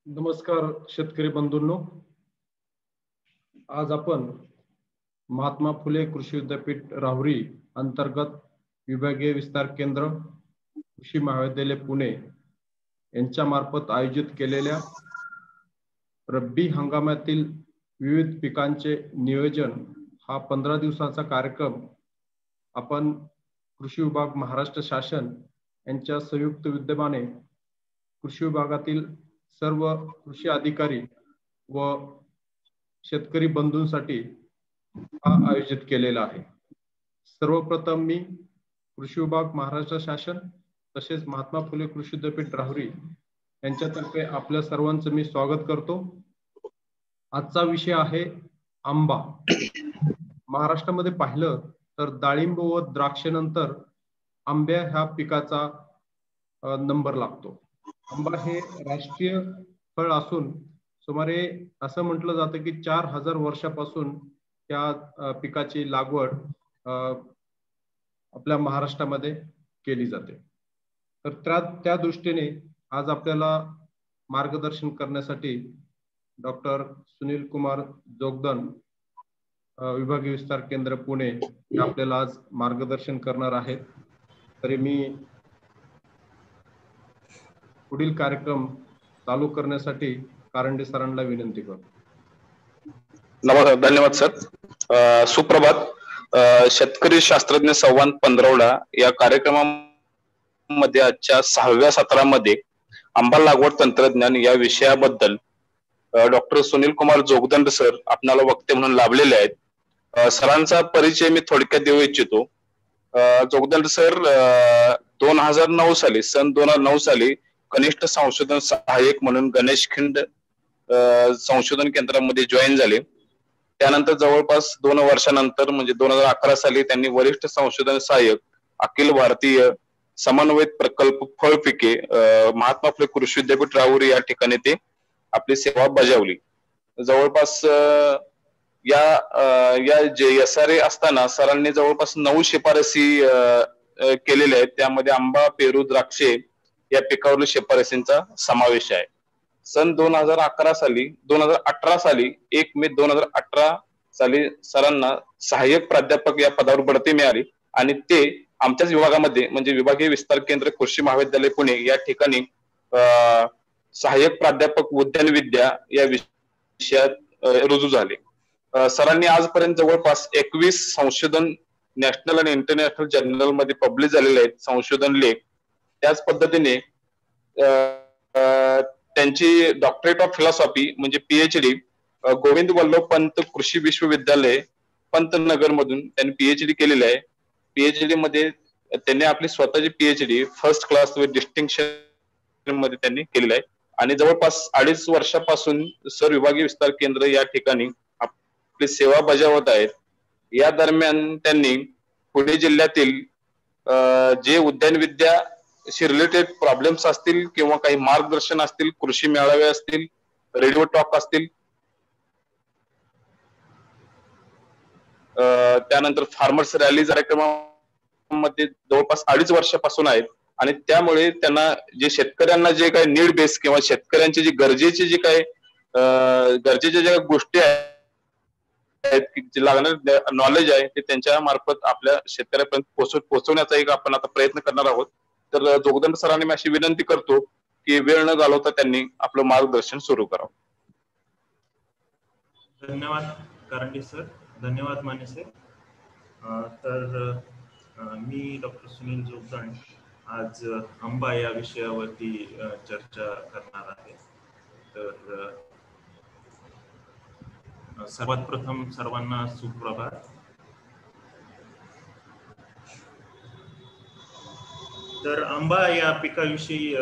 नमस्कार शेतकरी बंधूंनो, आज आपण महात्मा फुले कृषी विद्यापीठ राहुरी अंतर्गत विभागीय विस्तार केंद्र कृषी महाविद्यालय पुणे यांच्या मार्फत आयोजित केलेल्या रब्बी हंगामातील विविध पिकांचे नियोजन हा 15 दिवसाचा कार्यक्रम आपण कृषी विभाग महाराष्ट्र शासन यांच्या संयुक्त विद्यमाने कृषी विभागातील सर्व कृषी अधिकारी व शेतकरी बंधूंसाठी हा आयोजित केलेला आहे। सर्वप्रथम मी कृषी विभाग महाराष्ट्र शासन तसेच महात्मा फुले कृषी विद्यापीठ राहुरी यांच्यातर्फे आपल्या सर्वांचं मी स्वागत करतो। आजचा विषय आहे आंबा। महाराष्ट्रामध्ये पाहिलं तर डाळिंब व द्राक्षानंतर आंब्या ह्या पिकाचा नंबर लागतो। आंबा हे राष्ट्रीय फळ असून सुमारे असं म्हटलं जातं की 4000 वर्षापासून त्या पिकाची लागवड आपल्या महाराष्ट्रामध्ये केली जाते। तर त्या दृष्टीने आज आपल्याला मार्गदर्शन करण्यासाठी डॉक्टर सुनील कुमार जोगदंड विभागीय विस्तार केंद्र पुणे हे आपल्याला आज मार्गदर्शन करणार आहेत। तरी मी पुढील कार्यक्रम चालू करण्यासाठी कारंडे सरांना विनंती करतो। नमस्कार, धन्यवाद सर। सुप्रभात। शेतकरी शास्त्रज्ञ संवाद पंधरवडा या कार्यक्रमामध्ये आजच्या 6व्या सत्रामध्ये आंबा लागवड तंत्रज्ञान या विषयाबद्दल डॉक्टर सुनील कुमार जोगदंड सर आपणाला वक्ते म्हणून लाभलेले आहेत। सरांचा परिचय मी थोडक्यात देऊ इच्छितो। जोगदंड सर 2009 साली सन 2009 साली कनिष्ठ संशोधन सहाय्यक म्हणून गणेशखिंड संशोधन केंद्रामध्ये जॉईन झाले। त्यानंतर जवळपास 2 वर्षानंतर म्हणजे 2011 साली त्यांनी वरिष्ठ संशोधन सहाय्यक अखिल भारतीय समन्वयित प्रकल्प फळ पिके महात्मा फुले कृषी विद्यापीठ राहुरी या ठिकाणी ते आपली सेवा बजावली। जवळपास या जे SRA असताना सरांनी जवळपास 9 शिफारसी केलेल्या आहेत। त्यामध्ये आंबा, पेरू, द्राक्षे या पिकावरील शिफारसींचा समावेश आहे। सन 2018 साली 1 मे 2018 साली सरांना सहाय्यक प्राध्यापक या पदावर बढती मिळाली आणि ते आमच्याच विभागामध्ये म्हणजे विभागीय विस्तार केंद्र कृषी महाविद्यालय पुणे या ठिकाणी सहाय्यक प्राध्यापक उद्यानविद्या या विषयात रुजू झाले। सरांनी आजपर्यंत जवळपास 21 संशोधन नॅशनल आणि इंटरनॅशनल जर्नल मध्ये पब्लिश झालेले आहेत संशोधन लेख। त्याच पद्धतीने त्यांची डॉक्टरेट ऑफ फिलॉसॉफी म्हणजे PhD गोविंद वल्लभ पंत कृषी विश्वविद्यालय पंतनगर मधून त्यांनी PhD केलेली आहे। PhD मध्ये त्यांनी आपली स्वतःची PhD first class with distinction मध्ये त्यांनी केलेली आहे आणि जवळपास 2.5 वर्षापासून सर विभागीय विस्तार केंद्र या ठिकाणी आपली सेवा बजावत आहेत। या दरम्यान त्यांनी पुणे जिल्ह्यातील जे उद्यानविद्या रिलेटेड प्रॉब्लेम्स असतील किंवा काही मार्गदर्शन असतील, कृषी मेळावे असतील, रेडिओ टॉक असतील, त्यानंतर फार्मर्स रॅली कार्यक्रमामध्ये जवळपास 2.5 वर्षापासून आहेत आणि त्यामुळे त्यांना जे शेतकऱ्यांना जे काही नीड बेस किंवा शेतकऱ्यांची जी गरजेची जी काही गरजेच्या ज्या गोष्टी आहेत जे लागणारे नॉलेज आहे ते त्यांच्या मार्फत आपल्या शेतकऱ्यापर्यंत पोहोचवण्याचा एक आपण आता प्रयत्न करणार आहोत। तर जोगदंड सरांनी मी अशी विनंती करतो की वेळ न घालवता त्यांनी आपलं मार्गदर्शन सुरू करावं। धन्यवाद कारंडे सर, धन्यवाद माने सर। तर मी डॉक्टर सुनील जोगदंड आज आंबा या विषयावरती चर्चा करणार आहे। तर सर्वात प्रथम सर्वांना सुप्रभात। तर आंबा या पिकाविषयी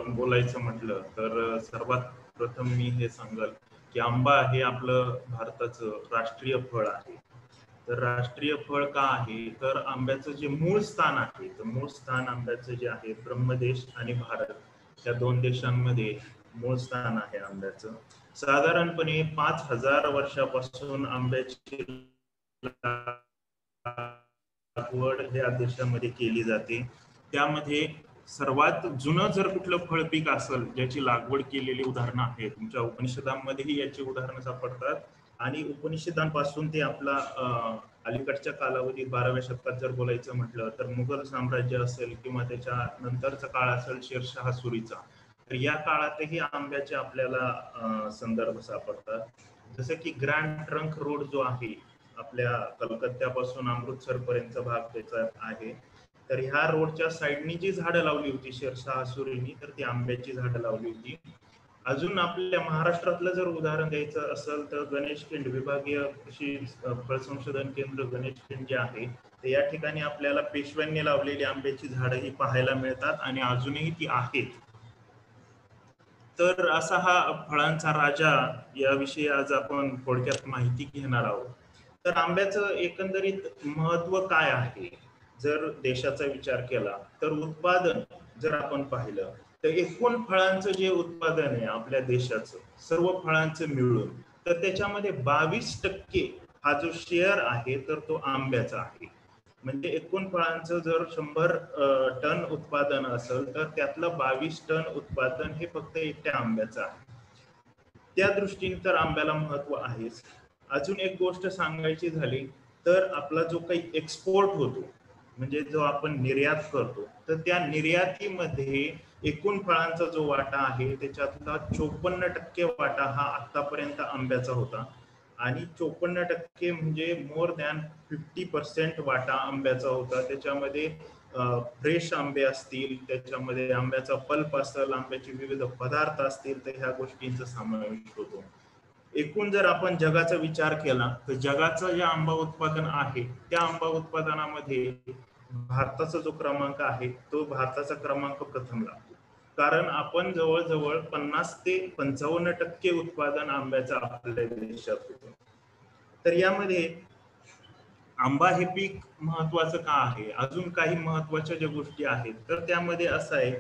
बोलायचं म्हटलं तर सर्वात प्रथम मी हे सांगेल की आंबा हे आपलं भारताचं राष्ट्रीय फळ आहे। तर राष्ट्रीय फळ का आहे तर आंब्याचं जे मूळ स्थान आहे, तर मूळ स्थान आंब्याचं जे आहे ब्रह्मदेश आणि भारत या 2 देशांमध्ये मूळ स्थान आहे आंब्याचं। साधारणपणे 5000 वर्षापासून आंब्याची लागवड या देशामध्ये केली जाते। त्यामध्ये सर्वात जुनं जर कुठलं फळपीक असेल ज्याची लागवड केलेली उदाहरणं आहेत, तुमच्या उपनिषदांमध्येही याची उदाहरणं सापडतात आणि उपनिषदांपासून ते आपला अलीकडच्या कालावधीत 12व्या शतकात जर बोलायचं म्हटलं तर मुघल साम्राज्य असेल किंवा त्याच्या नंतरचा काळ असेल शेरशाह सुरीचा, तर या काळातही आंब्याचे आपल्याला संदर्भ सापडतात. जसं की ग्रँड ट्रंक रोड जो आहे आपल्या कलकत्त्यापासून अमृतसर पर्यंतचा भाग त्याचा आहे, तर ह्या रोडच्या साईडनी जी झाडं लावली होती शेरशाह सुरीनी, तर ती आंब्याची झाडं लावली होती. अजून आपल्या महाराष्ट्रातलं जर उदाहरण द्यायचं असेल तर गणेशखिंड विभागीय कृषी फळ संशोधन केंद्र गणेशखिंड जे आहे, तर या ठिकाणी आपल्याला पेशव्यांनी लावलेली आंब्याची झाडं ही पाहायला मिळतात आणि अजूनही ती आहेत. तर असा हा फळांचा राजा याविषयी आज आपण थोडक्यात माहिती घेणार आहोत. तर आंब्याचं एकंदरीत महत्व काय आहे जर देशाचा विचार केला तर उत्पादन जर आपण पाहिलं तर एकूण फळांचं जे उत्पादन आहे आपल्या देशाचं सर्व फळांचं मिळून, तर त्याच्यामध्ये 22% हा जो शेअर आहे तर तो आंब्याचा आहे. म्हणजे एकूण फळांचं जर 100 टन उत्पादन असेल तर त्यातलं 22 टन उत्पादन हे फक्त एकट्या आंब्याचं आहे. त्या दृष्टीने तर आंब्याला महत्व आहेच. अजून एक गोष्ट सांगायची झाली तर आपला जो काही एक्सपोर्ट होतो म्हणजे जो आपण निर्यात करतो, तर त्या निर्यातीमध्ये एकूण फळांचा जो वाटा आहे त्याच्यातला 54% वाटा हा आतापर्यंत आंब्याचा होता आणि 54% म्हणजे मोर दॅन 50% वाटा आंब्याचा होता. त्याच्यामध्ये फ्रेश आंबे असतील, त्याच्यामध्ये आंब्याचा पल्प असेल, आंब्याचे विविध पदार्थ असतील, तर ह्या गोष्टींचा समावेश होतो. एकूण जर आपण जगाचा विचार केला तर जगाचं जे आंबा उत्पादन आहे त्या आंबा उत्पादनामध्ये भारताचा जो क्रमांक आहे तो भारताचा क्रमांक प्रथम लागतो, कारण आपण जवळजवळ 50 ते 55% उत्पादन आंब्याचं आपल्या देशात होतं. तर यामध्ये आंबा हे पीक महत्वाचं का आहे, अजून काही महत्वाच्या ज्या गोष्टी आहेत तर त्यामध्ये असं आहे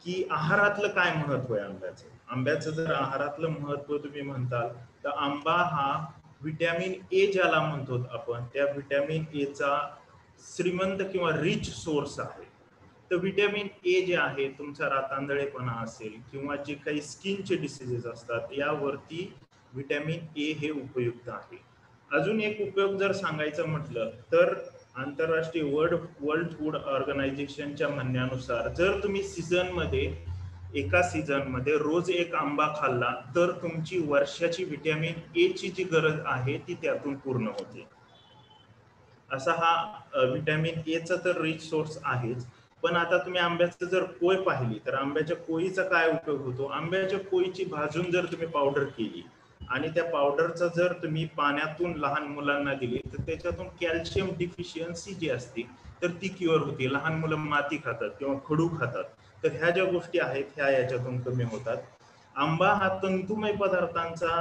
की आहारातलं काय महत्व आहे आंब्याचं. आंब्याचं जर आहारातलं महत्व तुम्ही म्हणताल तर आंबा हा व्हिटॅमिन ए ज्याला म्हणतो आपण, त्या व्हिटॅमिन ए चा श्रीमंत किंवा रिच सोर्स आहे. तर व्हिटॅमिन ए जे आहे तुमचा रातांधळेपणा असेल किंवा जे काही स्किनचे डिसीजेस असतात यावरती व्हिटॅमिन ए हे उपयुक्त आहे. अजून एक उपयोग जर सांगायचं म्हटलं तर आंतरराष्ट्रीय वर्ल्ड फूड ऑर्गनायझेशनच्या म्हणण्यानुसार जर तुम्ही एका सीझन मध्ये रोज एक आंबा खाल्ला तर तुमची वर्षाची व्हिटॅमिन ए ची जी गरज आहे ती त्यातून पूर्ण होते. असा हा व्हिटॅमिन ए चा तर रिच सोर्स आहेच. पण आता तुम्ही आंब्याचं जर कोय पाहिली तर आंब्याच्या कोयीचा काय उपयोग होतो. आंब्याच्या कोयीची भाजून जर तुम्ही पावडर केली आणि त्या पावडरचा जर तुम्ही पाण्यातून लहान मुलांना दिली तर त्याच्यातून कॅल्शियम डिफिशियन्सी जी असते तर ती क्युअर होते. लहान मुलं माती खातात किंवा खडू खातात, तर ह्या ज्या गोष्टी आहेत ह्या याच्यातून कमी होतात. आंबा हा तंतुमय पदार्थांचा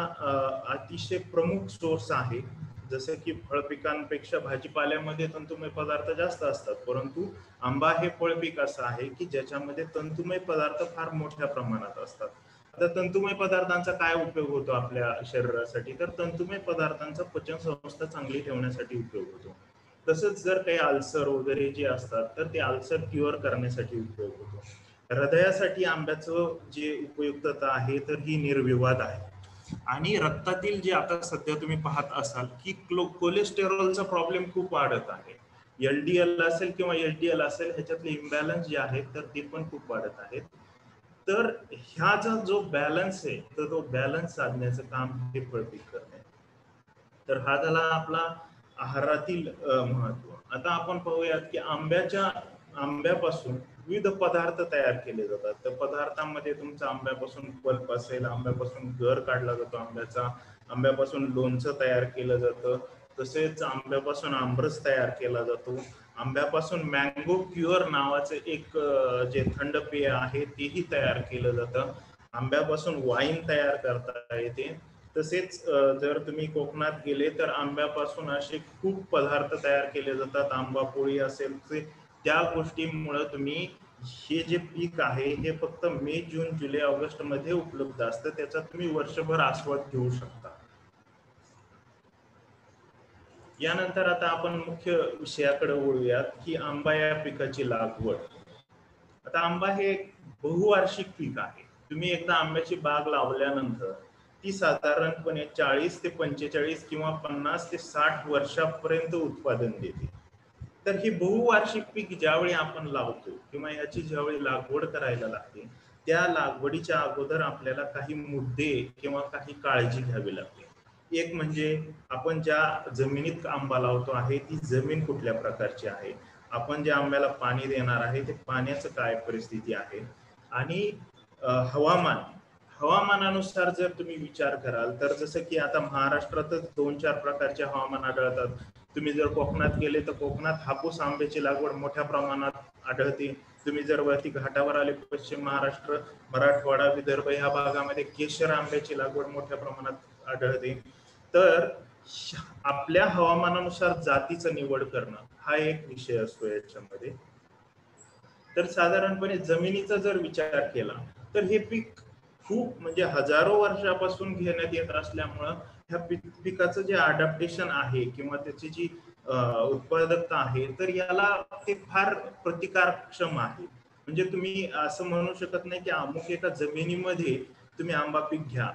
अतिशय प्रमुख सोर्स आहे. जसं की फळपिकांपेक्षा भाजीपाल्यामध्ये तंतुमय पदार्थ जास्त असतात, परंतु आंबा हे फळपीक असं आहे की ज्याच्यामध्ये तंतुमय पदार्थ फार मोठ्या प्रमाणात असतात. आता तंतुमय पदार्थांचा काय उपयोग होतो आपल्या शरीरासाठी, तर तंतुमय पदार्थांचा पचन संस्था चांगली ठेवण्यासाठी उपयोग होतो. तसंच जर काही अल्सर वगैरे जे असतात तर ते अल्सर क्युअर करण्यासाठी उपयोग होतो. हृदयासाठी आंब्याचं जे उपयुक्तता आहे तर ही निर्विवाद आहे. आणि रक्तातील जे आता सध्या तुम्ही पाहत असाल की कोलेस्टेरॉलचा प्रॉब्लेम खूप वाढत आहे. LDL असेल किंवा HDL असेल ह्याच्यातले इम्बॅलन्स जे आहेत तर ते पण खूप वाढत आहेत. तर ह्याचा जो बॅलन्स आहे तर तो बॅलन्स साधण्याचं काम हे फळपीक करणे. तर हा झाला आपला आहारातील महत्व. आता आपण पाहूयात की आंब्यापासून विविध पदार्थ तयार केले जातात. तर पदार्थांमध्ये तुमचा आंब्यापासून पल्प असेल, आंब्यापासून गर काढला जातो आंब्याचा, आंब्यापासून लोणचं तयार केलं जातं, तसेच आंब्यापासून आमरस तयार केला जातो, आंब्यापासून मँगो क्युअर नावाचं एक जे थंड पेय आहे तेही तयार केलं जातं, आंब्यापासून वाईन तयार करता येते. तसेच जर तुम्ही कोकणात गेले तर आंब्यापासून असे खूप पदार्थ तयार केले जातात. आंबा पोळी असेल, त्या गोष्टीमुळे तुम्ही हे जे पीक आहे हे फक्त मे, जून, जुलै, ऑगस्ट मध्ये उपलब्ध असतं. त्याचा तुम्ही वर्षभर आस्वाद घेऊ शकता. यानंतर आता आपण मुख्य विषयाकडे वळूयात की आंबा या पिकाची लागवड. आता आंबा हे एक बहुवार्षिक पीक आहे. तुम्ही एकदा आंब्याची बाग लावल्यानंतर ती साधारणपणे 40 ते 45 किंवा 50 ते 60 वर्षापर्यंत उत्पादन देते. तर ही बहुवार्षिक पीक ज्यावेळी आपण लावतो किंवा याची ज्यावेळी लागवड करायला लागते, त्या लागवडीच्या अगोदर आपल्याला काही मुद्दे किंवा काही काळजी घ्यावी लागते. एक म्हणजे आपण ज्या जमिनीत आंबा लावतो आहे ती जमीन कुठल्या प्रकारची आहे, आपण ज्या आंब्याला पाणी देणार आहे ते पाण्याचं काय परिस्थिती आहे, आणि हवामानानुसार जर तुम्ही विचार कराल तर जसं की आता महाराष्ट्रातच 2-4 प्रकारचे हवामान आढळतात. तुम्ही जर कोकणात गेले तर कोकणात हापूस आंब्याची लागवड मोठ्या प्रमाणात आढळते. तुम्ही जर वरती घाटावर आले पश्चिम महाराष्ट्र, मराठवाडा, विदर्भ या भागामध्ये केशर आंब्याची लागवड मोठ्या प्रमाणात आढळते. तर आपल्या हवामानानुसार जातीचं निवड करणं हा एक विषय असतो याच्यामध्ये. तर साधारणपणे जमिनीचा जर विचार केला तर हे पीक खूप म्हणजे हजारो वर्षापासून घेण्यात येत असल्यामुळं ह्या पिकाचं जे अडॅप्टेशन आहे किंवा त्याची जी उत्पादकता आहे तर याला ते फार प्रतिकारक्षम आहे. म्हणजे तुम्ही असं म्हणू शकत नाही की अमुक एका जमिनीमध्ये तुम्ही आंबा पीक घ्या.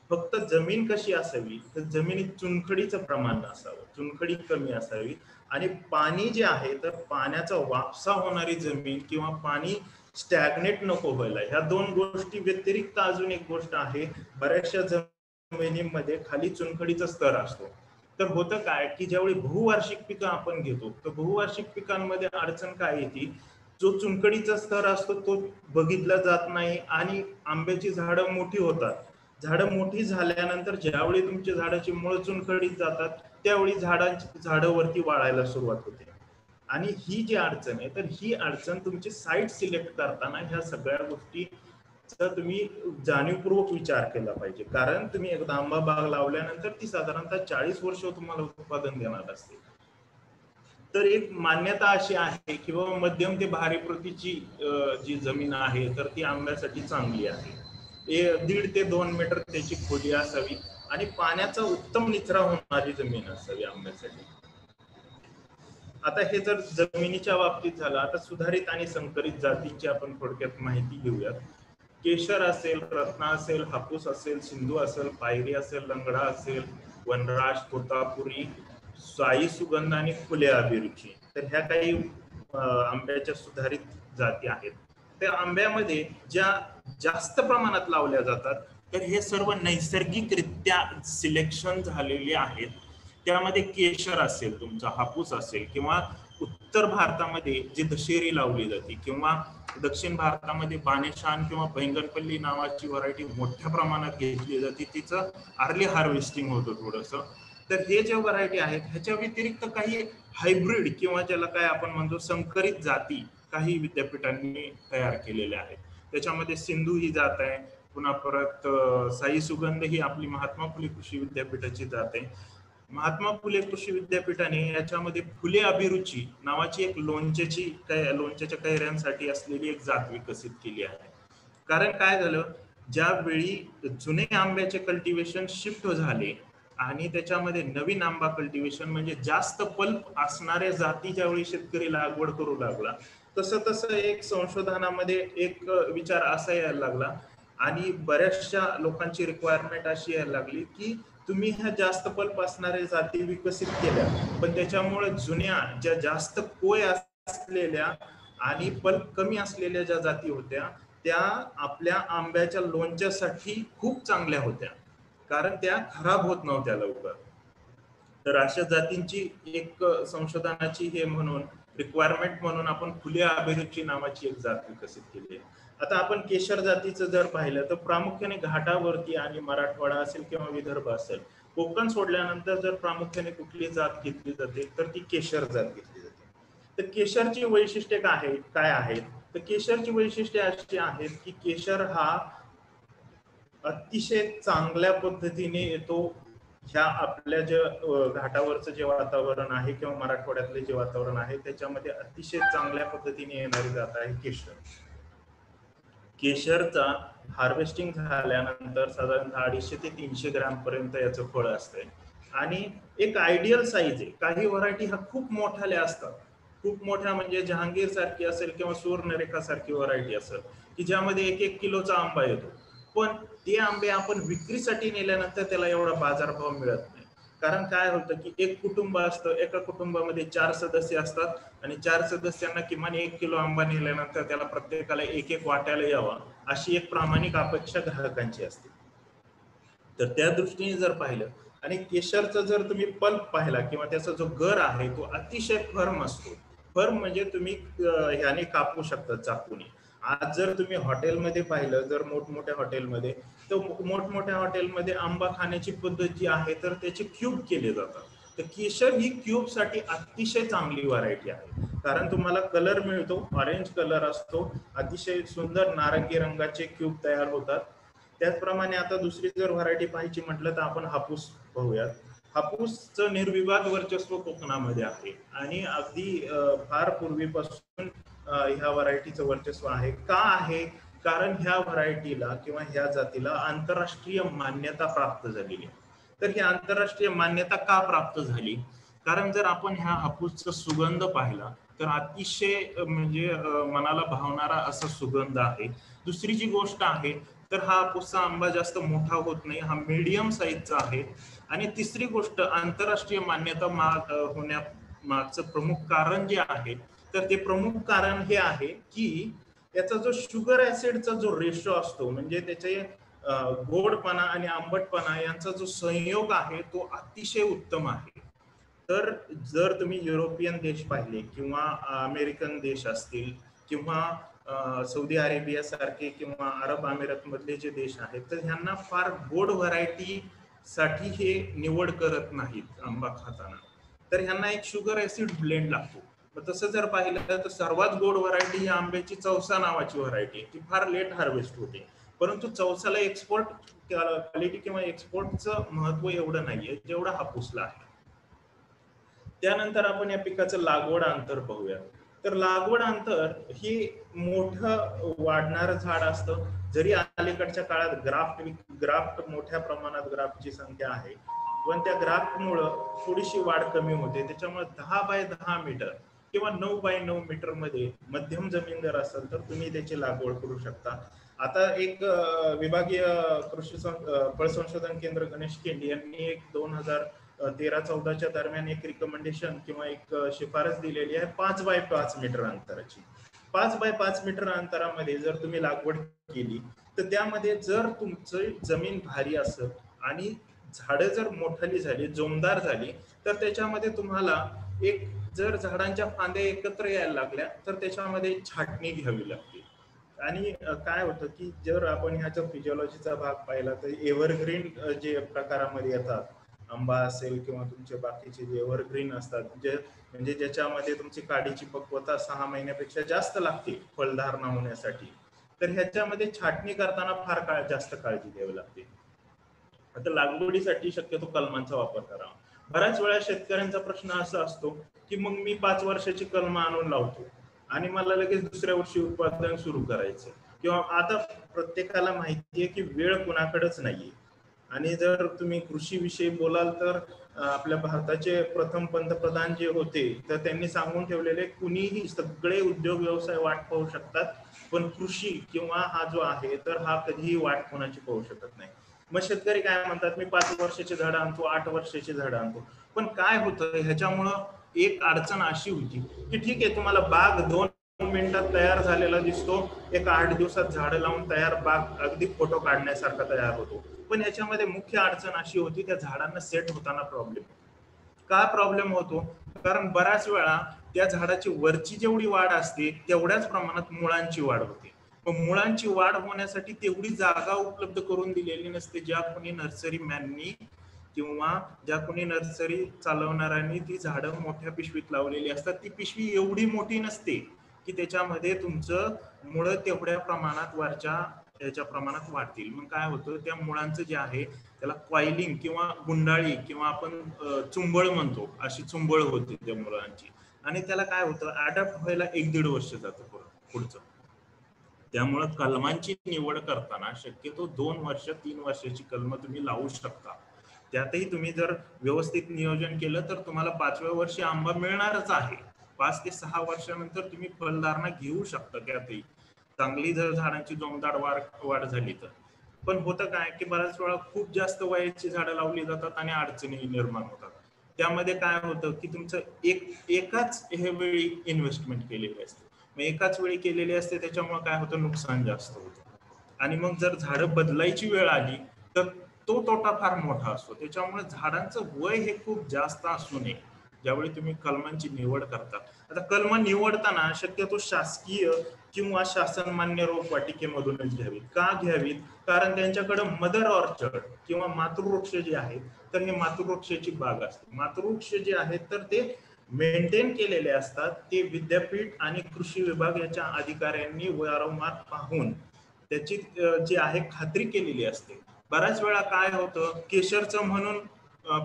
फक्त जमीन कशी असावी तर जमिनीत चुनखडीचं प्रमाण असावं, चुनखडी कमी असावी, आणि पाणी जे आहे तर पाण्याचा वापसा होणारी जमीन किंवा पाणी स्टॅग्नेट नको व्हायला. ह्या दोन गोष्टी व्यतिरिक्त अजून एक गोष्ट आहे, बऱ्याचशा जमिनीमध्ये खाली चुनखडीचा स्तर असतो. तर होतं काय की ज्यावेळी बहुवार्षिक पिकं आपण घेतो तर बहुवार्षिक पिकांमध्ये अडचण काय येते, जो चुनखडीचा स्तर असतो तो बघितला जात नाही आणि आंब्याची झाडं मोठी होतात. झाडं मोठी झाल्यानंतर ज्यावेळी तुमच्या झाडाची मुळ चुनखडीत जातात त्यावेळी झाडं वरती वाळायला सुरुवात होते. आणि ही जी अडचण आहे तर ही अडचण तुमची साईट सिलेक्ट करताना ह्या सगळ्या गोष्टीचा तुम्ही जाणीवपूर्वक विचार केला पाहिजे. कारण तुम्ही एकदा आंबा बाग लावल्यानंतर ती साधारणतः 40 वर्ष तुम्हाला उत्पादन देणार असते. तर एक मान्यता अशी आहे की बाबा मध्यम ते भारी प्रतीची जी जमीन आहे तर ती आंब्यासाठी चांगली आहे. 1.5 ते 2 मीटर त्याची खोली असावी आणि पाण्याचा उत्तम निचरा होणारी जमीन असावी आंब्यासाठी. आता हे जर जमिनीच्या बाबतीत झालं. आता सुधारित आणि संकरित जातींची आपण थोडक्यात माहिती घेऊयात. केशर असेल, रत्ना असेल, हापूस असेल, सिंधू असेल, पायरी असेल, लंगडा असेल, वनराज, तोतापुरी, साई सुगंध आणि फुले अभिरुची, तर ह्या काही आंब्याच्या सुधारित जाती आहेत. त्या आंब्यामध्ये ज्या जास्त प्रमाणात लावल्या जातात तर हे सर्व नैसर्गिकरित्या सिलेक्शन झालेले आहेत. त्यामध्ये केशर असेल, तुमचा हापूस असेल, किंवा उत्तर भारतामध्ये जी दशेरी लावली जाते किंवा दक्षिण भारतामध्ये बानेशान किंवा बैंगनपल्ली नावाची व्हरायटी मोठ्या प्रमाणात घेतली जाते, तिचं अर्ली हार्वेस्टिंग होतं थोडंसं. तर हे जे व्हरायटी आहेत ह्याच्या व्यतिरिक्त काही हायब्रिड किंवा ज्याला काय आपण म्हणतो संकरित जाती काही विद्यापीठांनी तयार केलेल्या आहेत. त्याच्यामध्ये सिंधू ही जात आहे, पुन्हा परत साई सुगंध ही आपली महात्मा फुले कृषी विद्यापीठाची जात आहे. महात्मा फुले कृषी विद्यापीठाने याच्यामध्ये फुले अभिरुची नावाची एक लोणच्याच्या कैऱ्यांसाठी असलेली एक जात विकसित केली आहे. कारण काय झालं, ज्यावेळी जुने आंब्याचे कल्टिवेशन शिफ्ट झाले आणि त्याच्यामध्ये नवीन आंबा कल्टिवेशन म्हणजे जास्त पल्प असणाऱ्या जाती ज्यावेळी शेतकरी लागवड करू लागला, तसं एक संशोधनामध्ये एक विचार असा यायला लागला आणि बऱ्याचशा लोकांची रिक्वायरमेंट अशी यायला लागली की तुम्ही ह्या जास्त पल्प असणाऱ्या जाती विकसित केल्या, पण त्याच्यामुळे जुन्या ज्या जास्त कोय असलेल्या आणि पल्प कमी असलेल्या ज्या जाती होत्या त्या आपल्या आंब्याच्या लोणच्यासाठी खूप चांगल्या होत्या, कारण त्या खराब होत नव्हत्या लवकर. तर अशा जातींची एक संशोधनाची हे म्हणून रिक्वायरमेंट म्हणून आपण फुले अभिरुची नावाची एक जात विकसित केली आहे. आता आपण केशर जातीचं जर पाहिलं तर प्रामुख्याने घाटावरती आणि मराठवाडा असेल किंवा विदर्भ असेल, कोकण सोडल्यानंतर जर प्रामुख्याने कुठली जात घेतली जाते तर ती केशर जात घेतली जाते. तर केशरची वैशिष्ट्ये काय आहेत, तर केशरची वैशिष्ट्ये अशी आहेत की केशर हा अतिशय चांगल्या पद्धतीने येतो ह्या आपल्या जे घाटावरचं जे वातावरण आहे किंवा मराठवाड्यातले जे वातावरण आहे त्याच्यामध्ये अतिशय चांगल्या पद्धतीने येणारी जात आहे केशर. केशरचा हार्वेस्टिंग झाल्यानंतर साधारणतः 250 ते 300 ग्रॅम पर्यंत याचं फळ असतंय आणि एक आयडियल साईज आहे. काही व्हरायटी ह्या खूप मोठाल्या असतात खूप मोठ्या म्हणजे जहांगीर सारखी असेल किंवा सुवर्णरेखा सारखी व्हरायटी असेल की ज्यामध्ये 1-1 किलोचा आंबा येतो, पण ते आंबे आपण विक्रीसाठी नेल्यानंतर त्याला एवढा बाजारभाव मिळत नाही. कारण काय होतं की एक कुटुंब असतं, एका कुटुंबामध्ये 4 सदस्य असतात आणि 4 सदस्यांना किमान 1 किलो आंबा नेल्यानंतर त्याला प्रत्येकाला 1-1 वाट्याला यावा अशी एक प्रामाणिक अपेक्षा ग्राहकांची असते. तर त्या दृष्टीने जर पाहिलं आणि केशरचा जर तुम्ही पल्प पाहिला किंवा त्याचा जो गर आहे तो अतिशय फर्म असतो. फर्म म्हणजे तुम्ही ह्याने कापू शकता चाकूने. आज जर तुम्ही हॉटेलमध्ये पाहिलं, जर मोठमोठ्या हॉटेलमध्ये, तर मोठमोठ्या हॉटेलमध्ये आंबा खाण्याची पद्धत जी आहे तर त्याचे क्यूब केले जातात. तर केशर ही क्यूब साठी अतिशय चांगली व्हरायटी आहे, कारण तुम्हाला कलर मिळतो, ऑरेंज कलर असतो, अतिशय सुंदर नारंगी रंगाचे क्यूब तयार होतात. त्याचप्रमाणे आता दुसरी जर व्हरायटी पाहायची म्हटलं तर आपण हापूस पाहूयात. हापूसचं निर्विवाद वर्चस्व कोकणामध्ये आहे आणि अगदी फार पूर्वीपासून ह्या व्हरायटीचं वर्चस्व आहे. का आहे? कारण ह्या व्हरायटीला किंवा ह्या जातीला आंतरराष्ट्रीय मान्यता प्राप्त झालेली आहे. तर ही आंतरराष्ट्रीय मान्यता का प्राप्त झाली? कारण जर आपण ह्या हापूसचा सुगंध पाहिला तर अतिशय म्हणजे मनाला भावणारा असा सुगंध आहे. दुसरी जी गोष्ट आहे तर हा हापूसचा आंबा जास्त मोठा होत नाही, हा मीडियम साईजचा आहे. आणि तिसरी गोष्ट, आंतरराष्ट्रीय मान्यता होण्या मागचं प्रमुख कारण जे आहे तर ते प्रमुख कारण हे आहे की याचा जो शुगर ऍसिडचा जो रेशो असतो, म्हणजे त्याचे गोडपणा आणि आंबटपणा यांचा जो संयोग आहे तो अतिशय उत्तम आहे. तर जर तुम्ही युरोपियन देश पाहिले किंवा अमेरिकन देश असतील किंवा सौदी अरेबिया सारखे किंवा अरब अमिरात मधले जे देश आहेत तर ह्यांना फार गोड व्हरायटी साठी हे निवड करत नाहीत आंबा खाताना. तर ह्यांना एक शुगर ऍसिड ब्लेंड लागतो. मग तसं जर पाहिलं तर सर्वात गोड व्हरायटी ही आंब्याची चौसा नावाची व्हरायटी, ती फार लेट हार्वेस्ट होते, परंतु चौसाला एक्सपोर्ट क्वालिटी किंवा एक्सपोर्टचं महत्व एवढं नाहीये जेवढं हापूसला आहे. त्यानंतर आपण या पिकाचं लागवड अंतर पाहूया. तर लागवड अंतर ही मोठं वाढणारं झाड असतं. जरी अलीकडच्या काळात ग्राफ्ट मोठ्या प्रमाणात ग्राफ्टची संख्या आहे, पण त्या ग्राफ्टमुळं थोडीशी वाढ कमी होते. त्याच्यामुळे 10 बाय 10 मीटर किंवा 9 बाय 9 मीटर मध्ये मध्यम जमीन जर असेल तर तुम्ही त्याची लागवड करू शकता. आता एक विभागीय कृषी फळ संशोधन केंद्र गणेश केंड यांनी एक 2013-14च्या दरम्यान एक रिकमेंडेशन किंवा एक शिफारस दिलेली आहे 5 बाय 5 मीटर अंतराची. 5 बाय 5 मीटर अंतरामध्ये जर तुम्ही लागवड केली तर त्यामध्ये जर तुमची जमीन भारी असेल आणि झाडं जर मोठाली झाली, जोमदार झाली, तर त्याच्यामध्ये तुम्हाला एक जर झाडांच्या फांद्या एकत्र यायला लागल्या तर त्याच्यामध्ये छाटणी घ्यावी लागते. आणि काय होतं की जर आपण ह्याचा फिजिओलॉजीचा भाग पाहिला तर एव्हरग्रीन जे प्रकारामध्ये येतात, आंबा असेल किंवा तुमचे बाकीचे जे एव्हरग्रीन असतात, जे म्हणजे ज्याच्यामध्ये तुमची काडीची पक्वता 6 महिन्यापेक्षा जास्त लागते फळधारणा होण्यासाठी, तर ह्याच्यामध्ये छाटणी करताना फार जास्त काळजी घ्यावी लागते. आता लागवडीसाठी शक्यतो कलमांचा वापर करावा. बऱ्याच वेळा शेतकऱ्यांचा प्रश्न असा असतो की मग मी 5 वर्षाची कलम आणून लावतो आणि मला लगेच दुसऱ्या वर्षी उत्पादन सुरू करायचं, किंवा आता प्रत्येकाला माहिती आहे की वेळ कुणाकडेच नाहीये. आणि जर तुम्ही कृषी विषयी बोलाल तर आपल्या भारताचे प्रथम पंतप्रधान जे होते तर त्यांनी सांगून ठेवलेले, कुणीही सगळे उद्योग व्यवसाय वाट पाहू शकतात पण कृषी किंवा हा जो आहे तर हा कधीही वाट कोणाची पाहू शकत नाही. मग शेतकरी काय म्हणतात, मी 5 वर्षाची झाडं आणतो, 8 वर्षाची झाडं आणतो. पण काय होतं ह्याच्यामुळं एक अडचण अशी होती की ठीक आहे तुम्हाला बाग 2 मिनिटात तयार झालेला दिसतो, एक 8 दिवसात झाडं लावून तयार बाग अगदी फोटो काढण्यासारखा तयार होतो. पण ह्याच्यामध्ये मुख्य अडचण अशी होती त्या झाडांना सेट होताना प्रॉब्लेम. का प्रॉब्लेम होतो? कारण बऱ्याच वेळा त्या झाडाची वरची जेवढी वाढ असते तेवढ्याच प्रमाणात मुळांची वाढ होते. पण मुळांची वाढ होण्यासाठी तेवढी जागा उपलब्ध करून दिलेली नसते. ज्या कोणी नर्सरी मॅननी किंवा ज्या कोणी नर्सरी चालवणाऱ्यांनी ती झाडं मोठ्या पिशवीत लावलेली असतात, ती पिशवी एवढी मोठी नसते की त्याच्यामध्ये तुमचं मुळं तेवढ्या प्रमाणात वरच्या याच्या प्रमाणात वाढतील. मग काय होतं, त्या मुळांचं जे आहे त्याला क्वायलिंग किंवा गुंडाळी किंवा आपण चुंबळ म्हणतो, अशी चुंबळ होते त्या मुळांची. आणि त्याला काय होतं, अडॅप्ट व्हायला 1-1.5 वर्ष जातं पुढचं. त्यामुळं कलमांची निवड करताना शक्यतो 2 वर्ष 3 वर्षाची कलम तुम्ही लावू शकता. त्यातही तुम्ही जर व्यवस्थित नियोजन केलं तर तुम्हाला 5व्या वर्षी आंबा मिळणारच आहे. 5 ते 6 वर्षानंतर तुम्ही फलधारणा घेऊ शकता त्यातही, चांगली जर झाडांची जोमदार वाढ झाली तर. पण होतं काय की बऱ्याच वेळा खूप जास्त वयाची झाडं लावली जातात आणि अडचणी निर्माण होतात. त्यामध्ये काय होतं की तुमचं एकाच हे वेळी इन्व्हेस्टमेंट केलेली असते, मग एकाच वेळी केलेली असते, त्याच्यामुळे काय होतं, नुकसान जास्त होतं. आणि मग जर झाडं बदलायची वेळ आली तर तो तोटा फार मोठा असतो. त्याच्यामुळे झाडांचं वय हे खूप जास्त असू नये ज्यावेळी तुम्ही कलमांची निवड करता. आता कलम निवडताना शक्यतो शासकीय किंवा शासनमान्य रोपवाटिकेमधूनच घ्यावीत. का घ्यावीत? कारण त्यांच्याकडे मदर ऑर्चर्ड किंवा मातृवृक्ष जे आहेत, तर हे मातृवृक्षाची बाग असते. मातृवृक्ष जे आहेत तर ते मेंटेन केलेले असतात, ते विद्यापीठ आणि कृषी विभाग याच्या अधिकाऱ्यांनी वारंवार पाहून त्याची जी आहे खात्री केलेली असते. बऱ्याच वेळा काय होतं, केशरचं म्हणून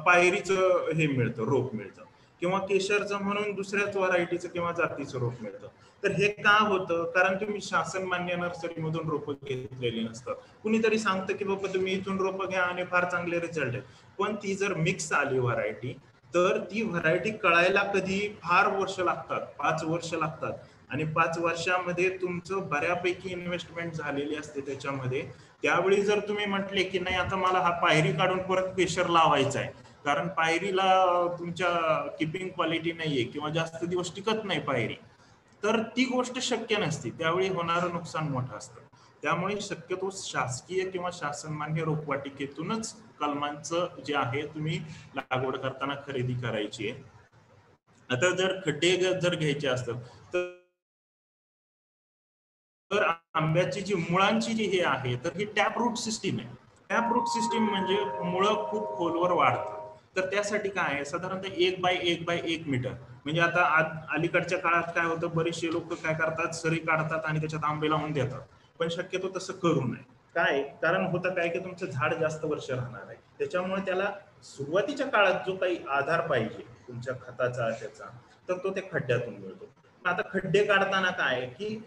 पायरीचं हे मिळतं, रोप मिळतं, किंवा केशरचं म्हणून दुसऱ्याच व्हरायटीचं किंवा जातीचं रोप मिळतं. तर हे का होतं? कारण तुम्ही शासन मान्य नर्सरीमधून रोपं घेतलेली नसतात. कुणीतरी सांगतं की बाबा तुम्ही इथून रोपं घ्या आणि फार चांगले रिझल्ट आहेत, पण ती जर मिक्स आली व्हरायटी तर ती व्हरायटी कळायला कधी फार वर्ष लागतात, 5 वर्ष लागतात. आणि 5 वर्षामध्ये तुमचं बऱ्यापैकी इन्व्हेस्टमेंट झालेली असते त्याच्यामध्ये. त्यावेळी जर तुम्ही म्हटले की नाही आता मला हा पायरी काढून परत केशर लावायचा आहे, कारण पायरीला तुमच्या किपिंग क्वालिटी नाहीये किंवा जास्त दिवस टिकत नाही पायरी, तर ती गोष्ट शक्य नसते. त्यावेळी होणारं नुकसान मोठं असतं. त्यामुळे शक्यतो शासकीय किंवा शासनमान्य रोपवाटिकेतूनच कलमांचं जे आहे तुम्ही लागवड करताना खरेदी करायची आहे. आता जर खड्डे जर घ्यायचे असतात तर आंब्याची जी मुळांची जी हे आहे तर ही टॅप रूट सिस्टीम आहे. टॅप रूट सिस्टीम म्हणजे मुळं खूप खोलवर वाढतात. तर त्यासाठी काय आहे, साधारणतः 1 बाय 1 बाय 1 मीटर. म्हणजे आता अलीकडच्या काळात काय होतं, बरेचसे लोक काय करतात, सरी काढतात आणि त्याच्यात आंबे लावून देतात. पण शक्यतो तसं करू नये. काय कारण होतं काय की तुमचं झाड जास्त वर्ष राहणार आहे, त्याच्यामुळे त्याला सुरुवातीच्या काळात जो काही आधार पाहिजे तुमच्या खताचा त्याचा, तर तो त्या खड्ड्यातून मिळतो. आता खड्डे काढताना काय की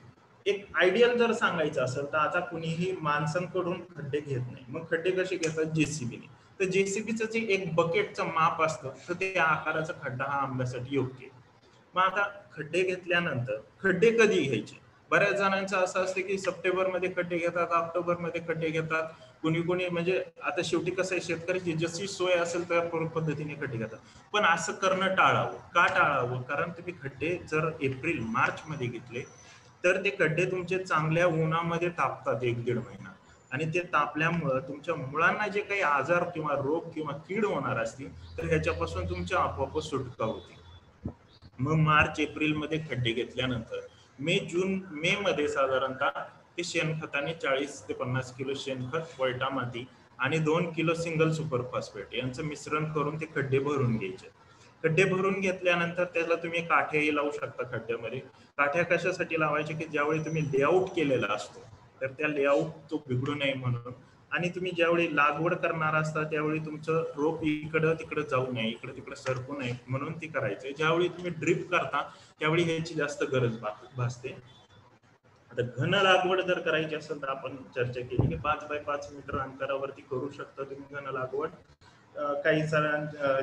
एक आयडियल जर सांगायचं असेल तर आता कुणीही माणसांकडून खड्डे घेत नाही. मग खड्डे कसे घेतात? जेसीबीने. तर जेसीबीचं जे एक बकेटचं माप असतं तर ते आकाराचा खड्डा हा आंब्यासाठी योग्य आहे. मग आता खड्डे घेतल्यानंतर खड्डे कधी घ्यायचे? बऱ्याच जणांचं असं असतं की सप्टेंबरमध्ये खड्डे घेतात, ऑक्टोबरमध्ये खड्डे घेतात, कुणी कुणी म्हणजे आता शेवटी कसं आहे, शेतकऱ्याची जशी सोय असेल त्या पद्धतीने खड्डे घेतात. पण असं करणं टाळावं. का टाळावं? कारण तुम्ही खड्डे जर एप्रिल मार्च मध्ये घेतले तर ते खड्डे तुमचे चांगल्या उन्हामध्ये तापतात 1-1.5 महिना, आणि ते तापल्यामुळं तुमच्या मुळांना जे काही आजार किंवा रोग किंवा कीड होणार असतील तर ह्याच्यापासून तुमच्या आपोआप सुटका होते. मग मार्च एप्रिल मध्ये खड्डे घेतल्यानंतर मे मध्ये साधारणतः ते शेणखताने 40 ते 50 किलो शेणखत, वळटा माती आणि 2 किलो सिंगल सुपर फॉस्फेट यांचं मिश्रण करून ते खड्डे भरून घ्यायचे. खड्डे भरून घेतल्यानंतर त्याला तुम्ही काठ्याही लावू शकता खड्ड्यामध्ये. काठ्या कशासाठी लावायचे की ज्यावेळी तुम्ही लेआउट केलेला असतो तर त्या लेआउट तो बिघडू नये म्हणून, आणि तुम्ही ज्यावेळी लागवड करणार असता त्यावेळी तुमचं रोप इकडं तिकडं जाऊ नये, इकडे तिकडे सरकू नये म्हणून ती करायचे. ज्यावेळी तुम्ही ड्रिप करता त्यावेळी ह्याची जास्त गरज भासते. आता घन लागवड जर करायची असेल तर आपण चर्चा केली की 5 बाय 5 मीटर अंतरावरती करू शकता तुम्ही घन लागवड. काही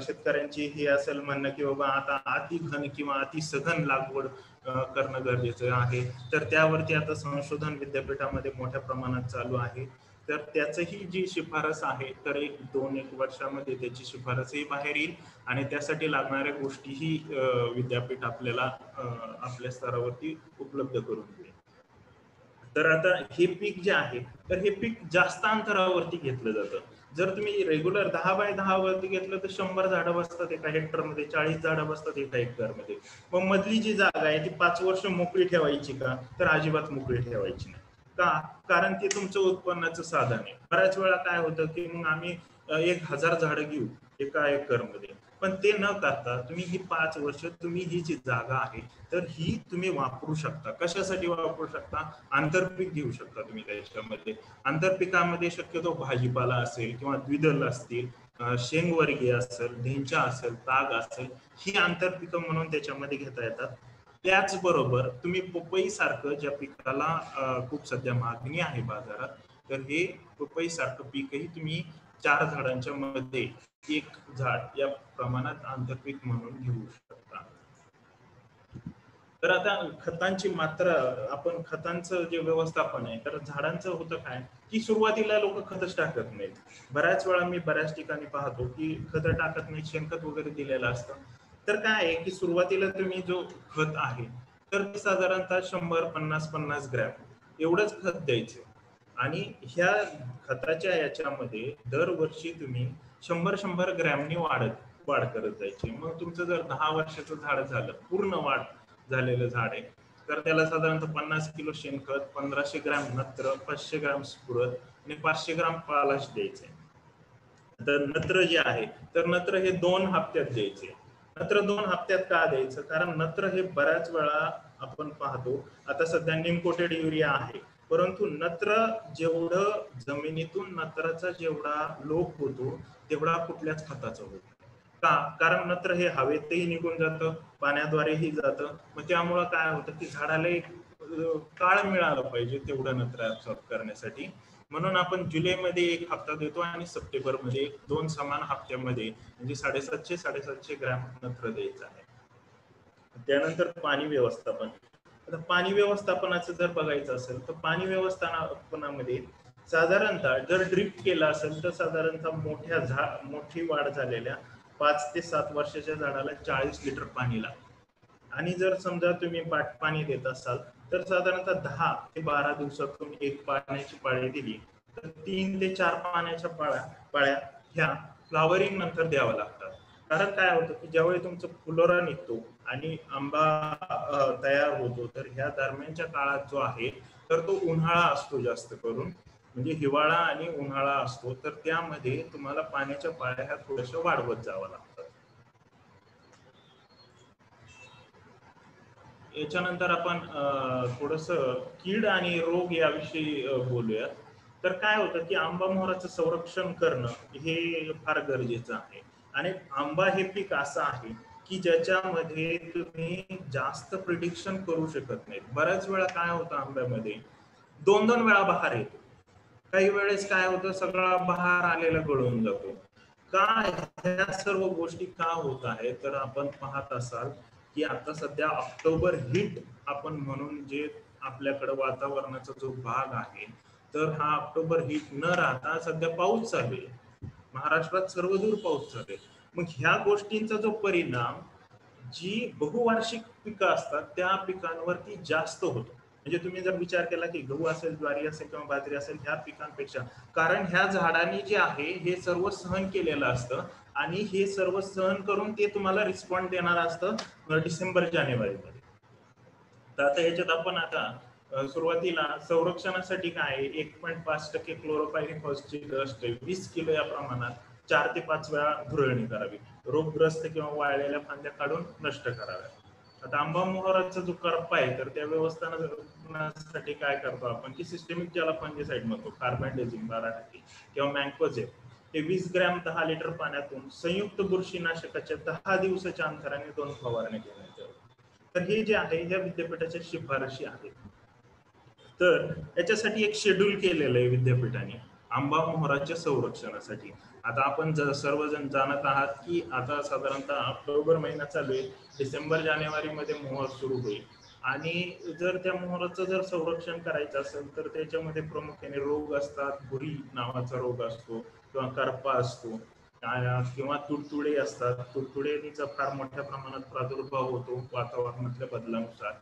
शेतकऱ्यांची हे असेल म्हणणं की बाबा आता अति घन किंवा अति सघन लागवड करणं गरजेचं आहे, तर त्यावरती आता संशोधन विद्यापीठामध्ये मोठ्या प्रमाणात चालू आहे. तर त्याचही जी शिफारस आहे तर 1-2 वर्षामध्ये त्याची शिफारसही बाहेर येईल आणि त्यासाठी लागणाऱ्या गोष्टीही विद्यापीठ आपल्याला आपल्या स्तरावरती उपलब्ध करून देईल. तर आता हे पीक जे आहे तर हे पीक जास्त अंतरावरती घेतलं जातं. जर तुम्ही रेग्युलर 10 बाय 10 वरती घेतलं तर 100 झाडं बसतात एका हेक्टरमध्ये, 40 झाडं बसतात एका हेक्टरमध्ये. मग मधली जी जागा आहे ती 5 वर्ष मोकळी ठेवायची का? तर अजिबात मोकळी ठेवायची नाही. का? कारण ते तुमचं उत्पन्नाचं साधन आहे. बऱ्याच वेळा काय होतं की मग आम्ही 1000 झाडं घेऊ एका एकरमध्ये, पण ते न करता तुम्ही ही 5 वर्ष तुम्ही ही जी जागा आहे तर ही तुम्ही वापरू शकता. कशासाठी वापरू शकता? आंतरपीक घेऊ शकता तुम्ही त्याच्यामध्ये. आंतरपिकामध्ये शक्यतो भाजीपाला असेल किंवा द्विदल असतील, शेंगवर्गीय असेल, ढेंचा असेल, ताग असेल, ही आंतरपिकं म्हणून त्याच्यामध्ये घेता येतात. त्याचबरोबर तुम्ही पपई सारखं ज्या पिकाला खूप सध्या मागणी आहे बाजारात, तर हे पपई सारखं पीकही तुम्ही 4 झाडांच्या मध्ये 1 झाड या प्रमाणात आंतरपीक म्हणून घेऊ शकता. तर आता खतांची मात्रा, आपण खतांचं जे व्यवस्थापन आहे, तर झाडांचं होतं काय की सुरुवातीला लोक खतच टाकत नाहीत. बऱ्याच वेळा मी बऱ्याच ठिकाणी पाहतो की खत टाकत नाही, शेणखत वगैरे दिलेलं असतं. तर काय आहे की सुरुवातीला तुम्ही जो खत आहे तर ते साधारणतः 100-50 ग्रॅम एवढंच खत द्यायचं. आणि ह्या खताच्या याच्यामध्ये दरवर्षी तुम्ही 100 ग्रॅमनी वाढ करत जायची. मग तुमचं जर 10 वर्षाचं झाड झालं, पूर्ण वाढ झालेलं झाड आहे, तर त्याला साधारणतः 50 किलो शेणखत, 1500 ग्रॅम नत्र, 500 ग्रॅम स्फुरद आणि 500 ग्रॅम पालाश द्यायचे. तर नत्र जे आहे तर नत्र हे 2 हप्त्यात द्यायचे. नत्र 2 हप्त्यात का द्यायचं? कारण नत्र हे बऱ्याच वेळा आपण पाहतो, आता सध्या निमकोटेड युरिया आहे, परंतु नत्र जेवढं जमिनीतून नत्राचा जेवढा लोप होतो तेवढा कुठल्याच खताचा होतो. का? कारण नत्र हे हवेतही निघून जातं, पाण्याद्वारेही जातं. मग त्यामुळं काय होतं की झाडाला एक काळ मिळाला पाहिजे तेवढं नत्र ऍब्सॉर्ब करण्यासाठी. म्हणून आपण जुलैमध्ये 1 हप्ता देतो आणि सप्टेंबरमध्ये 2 समान हप्त्यामध्ये म्हणजे 750 ग्रॅम नत्र द्यायचं आहे. त्यानंतर पाणी व्यवस्थापन. आता पाणी व्यवस्थापनाचं जर बघायचं असेल तर पाणी व्यवस्थापनामध्ये साधारणतः जर ड्रिप केला असेल तर साधारणतः मोठी वाढ झालेल्या 5 ते 7 वर्षाच्या झाडाला 40 लिटर पाणी लागतं. आणि जर समजा तुम्ही बाट पाणी देत असाल तर साधारणतः 10 ते 12 दिवसातून एक पाण्याची पाळी दिली तर 3 ते 4 पाण्याच्या पाळ्या ह्या फ्लावरिंग नंतर द्याव्या लागतात. कारण काय होतं की ज्यावेळी तुमचं फुलोरा निघतो आणि आंबा तयार होतो तर ह्या दरम्यानच्या काळात जो आहे तर तो उन्हाळा असतो जास्त करून, म्हणजे हिवाळा आणि उन्हाळा असतो, तर त्यामध्ये तुम्हाला पाण्याच्या पाळ्या ह्या थोड्याशा वाढवत जावं लागतात. याच्यानंतर आपण थोडस कीड आणि रोग याविषयी बोलूया. तर काय होतं की आंबा मोहराचं संरक्षण करणं हे फार गरजेचं आहे. आणि आंबा हे पीक असं आहे की ज्याच्यामध्ये तुम्ही जास्त प्रिडिक्शन करू शकत नाही. बऱ्याच वेळा काय होतं आंब्यामध्ये 2-2 वेळा बहार येतो, काही वेळेस काय होतं सगळा बहार आलेला गळून जातो. का ह्या सर्व गोष्टी का होत आहेत? तर आपण पाहत असाल की आता सध्या ऑक्टोबर हिट आपण म्हणून जे आपल्याकडे वातावरणाचा जो भाग आहे तर हा ऑक्टोबर हिट न राहता सध्या पाऊस चालू आहे. महाराष्ट्रात सर्वदूर पाऊस चालू आहे. मग ह्या गोष्टींचा जो परिणाम जी बहुवार्षिक पिकं असतात त्या पिकांवरती जास्त होतो. म्हणजे तुम्ही जर विचार केला की गहू असेल, ज्वारी असेल किंवा बाजरी असेल ह्या पिकांपेक्षा, कारण ह्या झाडांनी जे आहे हे सर्व सहन केलेलं असतं आणि हे सर्व सहन करून ते तुम्हाला रिस्पॉन्ड देणार असतं डिसेंबर-जानेवारीमध्ये. तर आता ह्याच्यात आपण आता सुरुवातीला संरक्षणासाठी काय 1.5% क्लोरोपायरिफॉसची डस्ट 20 किलो या प्रमाणात 4 ते 5 वेळा धुरळणी करावी. रोगग्रस्त किंवा वाळलेल्या फांद्या काढून नष्ट कराव्या. आता आंबा मोहराचा जो करपा आहे तर त्या व्यवस्थापनासाठी काय करतो आपण की सिस्टेमिक ज्याला फंगिसाइड म्हणतो, कार्बेंडेझिम 12% किंवा मँकोझेब हे 20 ग्रॅम 10 लिटर पाण्यातून संयुक्त बुरशीनाशकाच्या 10 दिवसाच्या अंतराने 2 फवारणी घेण्यात यावी. तर हे जे आहे या विद्यापीठाच्या शिफारशी आहेत. तर याच्यासाठी एक शेड्यूल केलेलं आहे विद्यापीठाने आंबा मोहराच्या संरक्षणासाठी. आता आपण सर्वजण जाणत आहात की आता साधारणतः ऑक्टोबर महिना चालू आहे, डिसेंबर-जानेवारीमध्ये मोहर सुरू होईल आणि जर त्या मोहराचं जर संरक्षण करायचं असेल तर त्याच्यामध्ये प्रामुख्याने रोग असतात. भुरी नावाचा रोग असतो किंवा करपा असतो किंवा तुडतुडे असतात. तुडतुडेचा फार मोठ्या प्रमाणात प्रादुर्भाव होतो वातावरणातल्या बदलानुसार.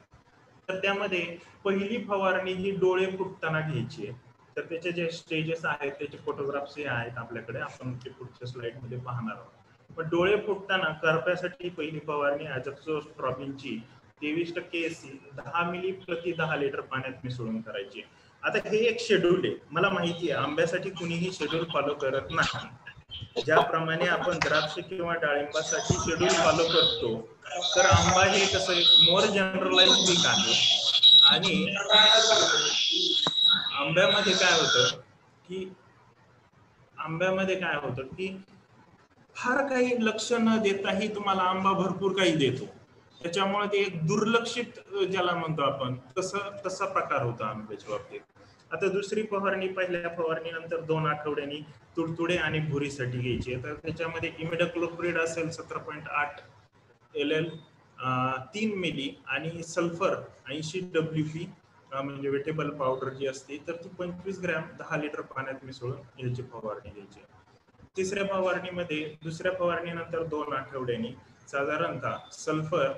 तर त्यामध्ये पहिली फवारणी ही डोळे फुटताना घ्यायची आहे. तर त्याचे जे स्टेजेस आहेत त्याचे फोटोग्राफ्स हे आहेत आपल्याकडे, आपण ते पुढच्या स्लाइड मध्ये पाहणार आहोत. पण डोळे फुटताना करप्यासाठी पहिली फवारणी अझोथ्रोबिनची 23% एससी 10 मिली प्रति 10 लिटर पाण्यात मिसळून करायची. आता हे एक शेड्यूल आहे. मला माहिती आहे आंब्यासाठी कुणीही शेड्यूल फॉलो करत नाही. ज्याप्रमाणे आपण द्राक्ष किंवा डाळिंबासाठी शेड्यूल फॉलो करतो तर आंबा हे कसं एक मोर जनरलाइज पीक आहे. आणि आंब्यामध्ये काय होतं की फार काही लक्ष न देताही तुम्हाला आंबा भरपूर काही देतो. त्याच्यामुळे ते एक दुर्लक्षित ज्याला म्हणतो आपण तसा प्रकार होता आंब्याच्या बाबतीत. आता दुसरी फवारणी पहिल्या फवारणीनंतर 2 आठवड्यांनी तुडतुडे आणि भुरीसाठी घ्यायची. तर त्याच्यामध्ये इमिडाक्लोप्रिड असेल 17.8 LL 3 मिली आणि सल्फर 80 WP म्हणजे वेटेबल पावडर जी असते तर ती 25 ग्रॅम 10 लिटर पाण्यात मिसळून याची फवारणी घ्यायची. तिसऱ्या फवारणीमध्ये दुसऱ्या फवारणीनंतर 2 आठवड्यांनी साधारणतः सल्फर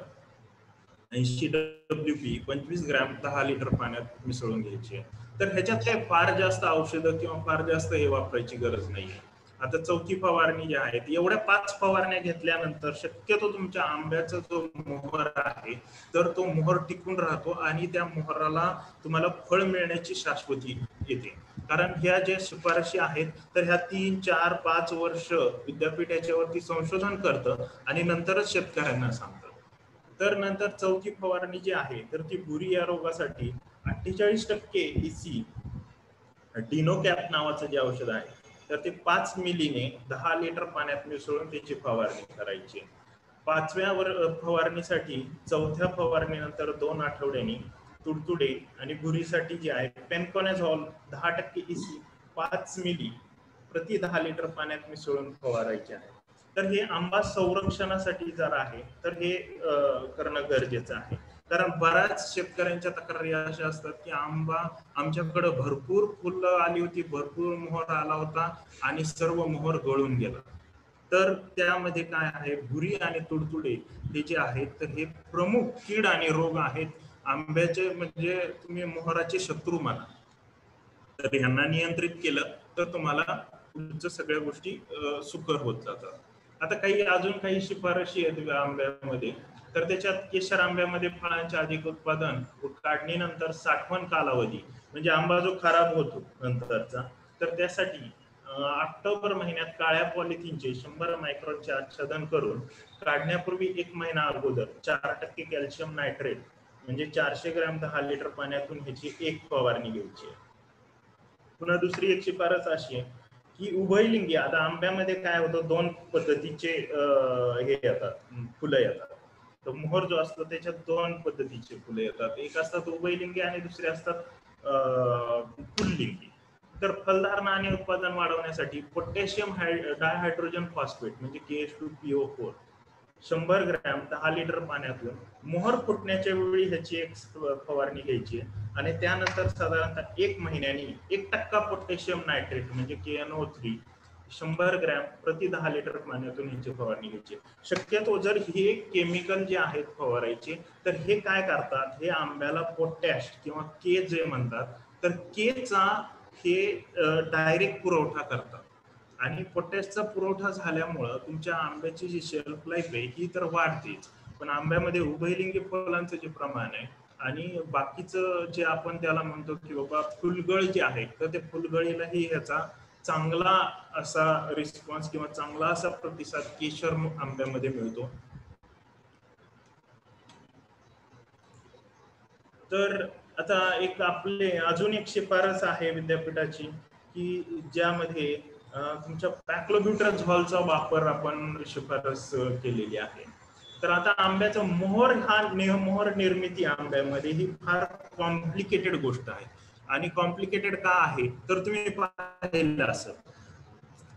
80 WP 25 ग्रॅम 10 लिटर पाण्यात मिसळून घ्यायची. तर ह्याच्यात काही फार जास्त औषधं किंवा फार जास्त हे वापरायची गरज नाहीये. आता चौथी फवारणी जी आहे एवढ्या 5 फवारण्या घेतल्यानंतर शक्यतो तुमच्या आंब्याचा जो मोहर आहे तर तो मोहर टिकून राहतो आणि त्या मोहराला तुम्हाला फळ मिळण्याची शाश्वती येते. कारण ह्या ज्या शिफारशी आहेत तर ह्या 3, 4, 5 वर्ष विद्यापीठ याच्यावरती संशोधन करतं आणि नंतरच शेतकऱ्यांना सांगतं. तर नंतर चौथी फवारणी जी आहे तर ती बुरी या रोगासाठी 48% EC डिनोकॅप नावाचं जे औषध आहे तर ते 5 मिलीने 10 लिटर पाण्यात मिसळून त्याची फवारणी करायची. 5व्या फवारणीसाठी चौथ्या फवारणीनंतर 2 आठवड्यांनी तुडतुडे आणि बुरीसाठी जे आहे पेनकोनाझॉल 10% EC 5 मिली प्रति 10 लिटर पाण्यात मिसळून फवारायचे आहे. तर हे आंबा संरक्षणासाठी जर आहे तर हे करणं गरजेचं आहे. कारण बऱ्याच शेतकऱ्यांच्या तक्रारी अशा असतात की आंबा आमच्याकडे भरपूर फुलं आली होती, भरपूर मोहर आला होता आणि सर्व मोहर गळून गेला. तर त्यामध्ये काय आहे भुरी आणि तुडतुडे हे जे आहेत तर हे प्रमुख कीड आणि रोग आहेत आंब्याचे, म्हणजे तुम्ही मोहराचे शत्रू माना. तर ह्यांना नियंत्रित केलं तर तुम्हाला पुढच्या सगळ्या गोष्टी सुकर होत जातात. आता अजून काही शिफारशी आहेत आंब्यामध्ये. तर त्याच्यात केशर आंब्यामध्ये फळांचे अधिक उत्पादन, काढणीनंतर साठवण कालावधी म्हणजे आंबा जो खराब होतो नंतरचा, तर त्यासाठी ऑक्टोबर महिन्यात काळ्या पॉलिथिनचे 100 मायक्रॉनचे आच्छादन करून काढण्यापूर्वी 1 महिना अगोदर 4% कॅल्शियम नायट्रेट म्हणजे 400 ग्रॅम 10 लिटर पाण्यातून ह्याची 1 फवारणी घ्यायची. पुन्हा दुसरी एक शिफारस अशी आहे की उभयलिंगी, आता आंब्यामध्ये काय होतं 2 पद्धतीचे हे येतात फुलं येतात. तर मोहर जो असतो त्याच्यात 2 पद्धतीचे फुलं येतात, एक असतात उभयलिंगी आणि दुसरे असतात पुल्लिंगी. तर फलधारणा आणि उत्पादन वाढवण्यासाठी पोटॅशियम डायहायड्रोजन फॉस्फेट म्हणजे KH2PO4 100 ग्रॅम 10 लिटर पाण्यातून मोहर फुटण्याच्या वेळी ह्याची 1 फवारणी घ्यायची आणि त्यानंतर साधारणतः 1 महिन्यानी 1% पोटॅशियम नायट्रेट म्हणजे KNO3 100 ग्रॅम प्रति 10 लिटर पाण्यातून ह्याची फवारणी घ्यायची. शक्यतो जर हे केमिकल जे आहेत फवारायचे तर हे काय करतात, हे आंब्याला पोटॅश किंवा के जे म्हणतात तर केचा हे डायरेक्ट पुरवठा करतात आणि पोटॅशचा पुरवठा झाल्यामुळं तुमच्या आंब्याची जी शेल्फ लाईफ आहे ही तर वाढतेच, पण आंब्यामध्ये उभयलिंगी फुलांचं जे प्रमाण आहे आणि बाकीचं जे आपण त्याला म्हणतो की बाबा फुलगळ जे आहे तर ते फुलगळीलाही ह्याचा चांगला असा रिस्पॉन्स किंवा चांगला असा प्रतिसाद केशर आंब्यामध्ये मिळतो. तर आता एक आपले अजून एक शिफारस आहे विद्यापीठाची की ज्यामध्ये तुमच्या पॅक्लोब्युटरझॉलचा वापर आपण शिफारस केलेली आहे. तर आता आंब्याचा मोहर मोहर निर्मिती आंब्यामध्ये ही फार कॉम्प्लिकेटेड गोष्ट आहे. आणि कॉम्प्लिकेटेड का आहे तर तुम्ही पाहिलं असं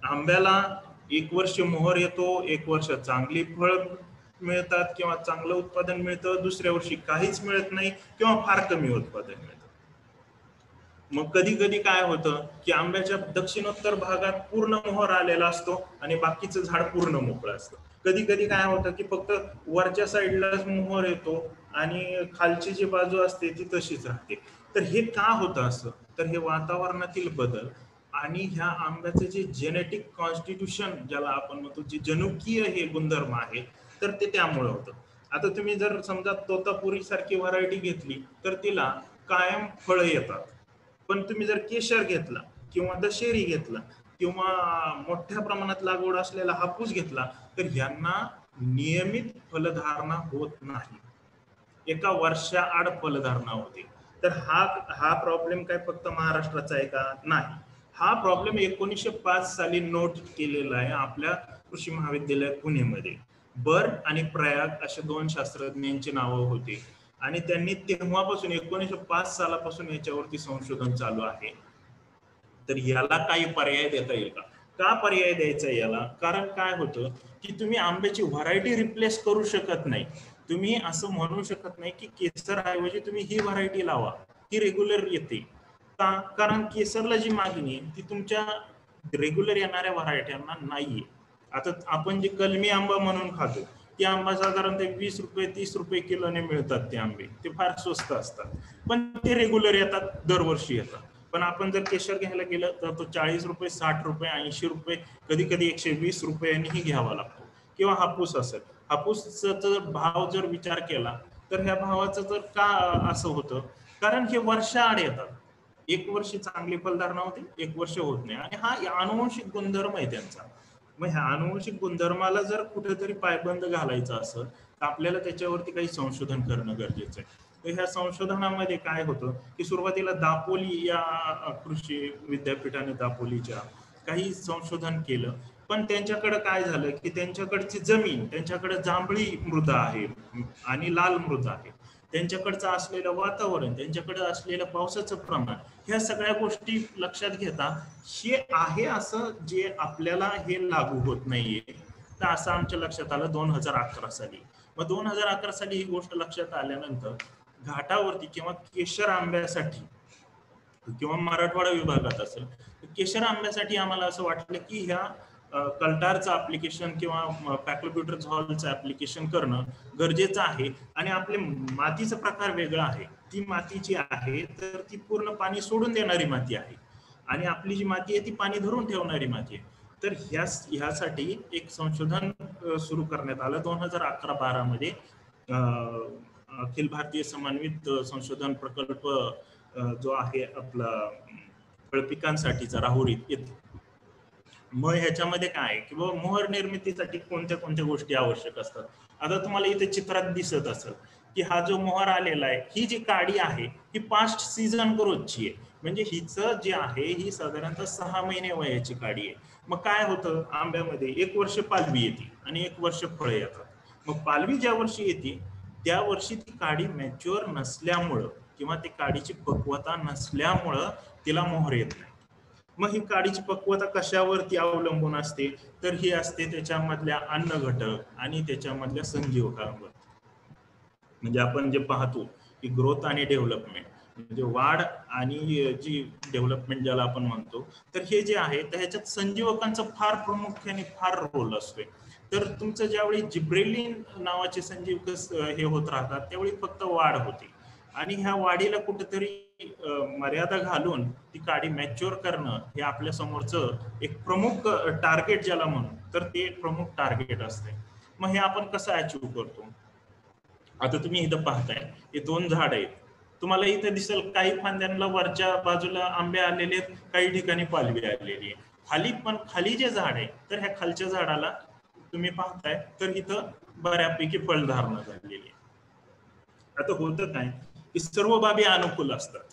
आंब्याला 1 वर्ष मोहर येतो, 1 वर्ष चांगली फळ मिळतात किंवा चांगलं उत्पादन मिळतं, दुसऱ्या वर्षी काहीच मिळत नाही किंवा फार कमी उत्पादन मिळतं. मग कधी कधी काय होतं की आंब्याच्या दक्षिणोत्तर भागात पूर्ण मोहर आलेला असतो आणि बाकीचं झाड पूर्ण मोकळं असतं. कधी कधी काय होतं की फक्त वरच्या साईडलाच मोहर येतो आणि खालची जी बाजू असते ती तशीच राहते. तर हे का होतं असं, तर हे वातावरणातील बदल आणि ह्या आंब्याचे जे जेनेटिक कॉन्स्टिट्यूशन ज्याला आपण म्हणतो, जे जनुकीय हे गुणधर्म आहे तर ते त्यामुळे होतं. आता तुम्ही जर समजा तोतापुरी सारखी व्हरायटी घेतली तर तिला कायम फळं येतात, पण तुम्ही जर केशर घेतला किंवा दशेरी घेतला किंवा मोठ्या प्रमाणात लागवड असलेला हापूस घेतला तर ह्यांना नियमित फलधारणा होत नाही, एका वर्षाआड फलधारणा होते. तर हा प्रॉब्लेम काय फक्त महाराष्ट्राचा आहे का? नाही. हा प्रॉब्लेम 1905 साली नोट केलेला आहे आपल्या कृषी महाविद्यालय पुणेमध्ये. बर्ड आणि प्रयाग अशा 2 शास्त्रज्ञांची नावं होती आणि त्यांनी तेव्हापासून 1905 सालापासून याच्यावरती संशोधन चालू आहे. तर याला काही पर्याय देता येईल का? का पर्याय द्यायचा याला? कारण काय होतं की तुम्ही आंब्याची व्हरायटी रिप्लेस करू शकत नाही. तुम्ही असं म्हणू शकत नाही की केसर ऐवजी तुम्ही ही व्हरायटी लावा, ही रेग्युलर येते का? कारण केसरला जी मागणी आहे ती तुमच्या रेग्युलर येणाऱ्या व्हरायट्यांना नाहीये. आता आपण जे कलमी आंबा म्हणून खातो, ते आंबा साधारणतः 20 रुपये 30 रुपये किलोने मिळतात. ते आंबे ते फार स्वस्त असतात, पण ते रेग्युलर येतात, दरवर्षी येतात. पण आपण जर केशर घ्यायला गेलं तर तो 40 रुपये 60 रुपये 80 रुपये कधी कधी 120 रुपयांनीही घ्यावा लागतो. किंवा हापूस असेल, हापूसचा भाव जर विचार केला तर ह्या भावाचं जर का असं होतं, कारण हे वर्षाआड येतात. एक वर्ष चांगली फलधारणा होते, एक वर्ष होत नाही, आणि हा अनुवंशिक गुणधर्म आहे त्यांचा. मग ह्या अनुवंशिक गुणधर्माला जर कुठेतरी पायबंद घालायचा असेल तर आपल्याला त्याच्यावरती काही संशोधन करणं गरजेचं आहे. तर ह्या संशोधनामध्ये काय होतं की सुरुवातीला दापोली या कृषी विद्यापीठाने दापोलीच्या काही संशोधन केलं, पण त्यांच्याकडे काय झालं की त्यांच्याकडची जमीन, त्यांच्याकडे जांभळी मृदा आहे आणि लाल मृदा आहे, त्यांच्याकडचं असलेलं वातावरण, त्यांच्याकडे असलेलं पावसाचं प्रमाण, ह्या सगळ्या गोष्टी लक्षात घेता हे आहे असं जे आपल्याला हे लागू होत नाहीये. तर असं आमच्या लक्षात आलं 2011 साली. मग 2011 साली ही गोष्ट लक्षात आल्यानंतर घाटावरती किंवा केशर आंब्यासाठी किंवा मराठवाडा विभागात असेल केशर आंब्यासाठी आम्हाला असं वाटलं की ह्या कल्टारचं ऍप्लिकेशन किंवा पॅक्लोब्युटरझॉलचं ऍप्लिकेशन करणं गरजेचं आहे. आणि आपले मातीचा प्रकार वेगळा आहे. ती माती जी आहे तर ती पूर्ण पाणी सोडून देणारी माती आहे, आणि आपली जी माती आहे ती पाणी धरून ठेवणारी माती आहे. तर ह्यासाठी एक संशोधन सुरू करण्यात आलं 2011-12 मध्ये. अखिल भारतीय समन्वित संशोधन प्रकल्प जो आहे आपला फळपिकांसाठीचा राहुरीत येतो. मग ह्याच्यामध्ये काय की बाबा मोहर निर्मितीसाठी कोणत्या कोणत्या गोष्टी आवश्यक असतात. आता तुम्हाला इथे चित्रात दिसत असेल की हा जो मोहर आलेला आहे, ही जी काडी आहे ही पास्ट सीझन ग्रोथची आहे. म्हणजे हिचं जे आहे ही साधारणतः 6 महिने वयाची काडी आहे. मग काय होतं आंब्यामध्ये, एक वर्ष पालवी येते आणि एक वर्ष फळे येतात. मग पालवी ज्या वर्षी येते त्या वर्षी ती काडी मॅच्युअर नसल्यामुळं किंवा ती काडीची पक्वता नसल्यामुळं तिला मोहर येत नाही. मग ही काडीची पक्वता कशावरती अवलंबून असते, तर ही असते त्याच्यामधल्या अन्न घटक आणि त्याच्यामधल्या संजीवकांवर. म्हणजे आपण जे पाहतो की ग्रोथ आणि डेव्हलपमेंट, म्हणजे वाढ आणि जी डेव्हलपमेंट ज्याला आपण म्हणतो, तर हे जे आहे तर ह्याच्यात संजीवकांचा फार प्रामुख्याने फार रोल असतोय. तर तुमचं ज्यावेळी जिब्रेलिन नावाचे संजीवक हे होत राहतात त्यावेळी फक्त वाढ होते, आणि ह्या वाढीला कुठेतरी मर्यादा घालून ती काडी मॅच्युअर करणं हे आपल्या समोरचं एक प्रमुख टार्गेट ज्याला म्हणून, तर ते एक प्रमुख टार्गेट असते. मग हे आपण कसं अचीव्ह करतो. आता तुम्ही इथं पाहताय हे 2 झाड आहेत. तुम्हाला इथे दिसेल काही फांद्यांना वरच्या बाजूला आंबे आलेले आहेत, काही ठिकाणी पालवी आलेली आहे. खाली जे झाड आहे तर ह्या खालच्या झाडाला तुम्ही पाहताय तर इथं बऱ्यापैकी फळधारणा झालेली आहे. आता होतं काय की सर्व बाबी अनुकूल असतात.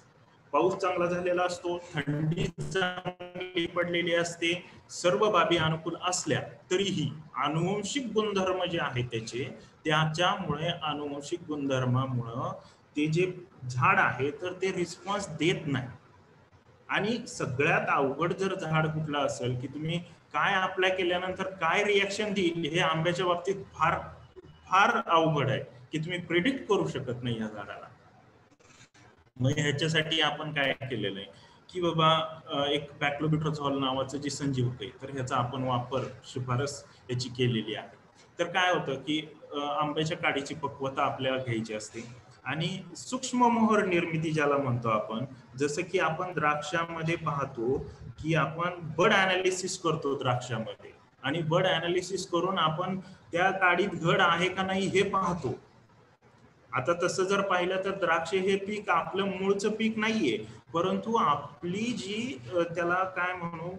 पाऊस चांगला झालेला असतो, थंडी चांगली पडलेली असते, सर्व बाबी अनुकूल असल्या तरीही अनुवंशिक गुणधर्म जे आहेत त्याच्यामुळे अनुवंशिक गुणधर्मामुळं ते जे झाड आहे तर ते रिस्पॉन्स देत नाही. आणि सगळ्यात अवघड जर झाड कुठलं असेल की तुम्ही काय अप्लाय केल्यानंतर काय रिॲक्शन देईल हे आंब्याच्या बाबतीत फार फार अवघड आहे की तुम्ही प्रिडिक्ट करू शकत नाही या झाडाला. मग ह्याच्यासाठी आपण काय केलेलं आहे की बाबा एक पॅक्लोब्युटरझॉल नावाचं जे संजीवक आहे तर ह्याचा आपण वापर शिफारस याची केलेली आहे. तर काय होतं की आंब्याच्या काडीची पक्वता आपल्याला घ्यायची असते, आणि सूक्ष्म मोहर निर्मिती ज्याला म्हणतो आपण, जसं की आपण द्राक्षामध्ये पाहतो की आपण बड अनालिसिस करतो द्राक्षामध्ये, आणि बड अनालिसिस करून आपण त्या काडीत घड आहे का नाही हे पाहतो. आता तसं जर पाहिलं तर द्राक्ष हे पीक आपलं मूळचं पीक नाहीये, परंतु आपली जी त्याला काय म्हणू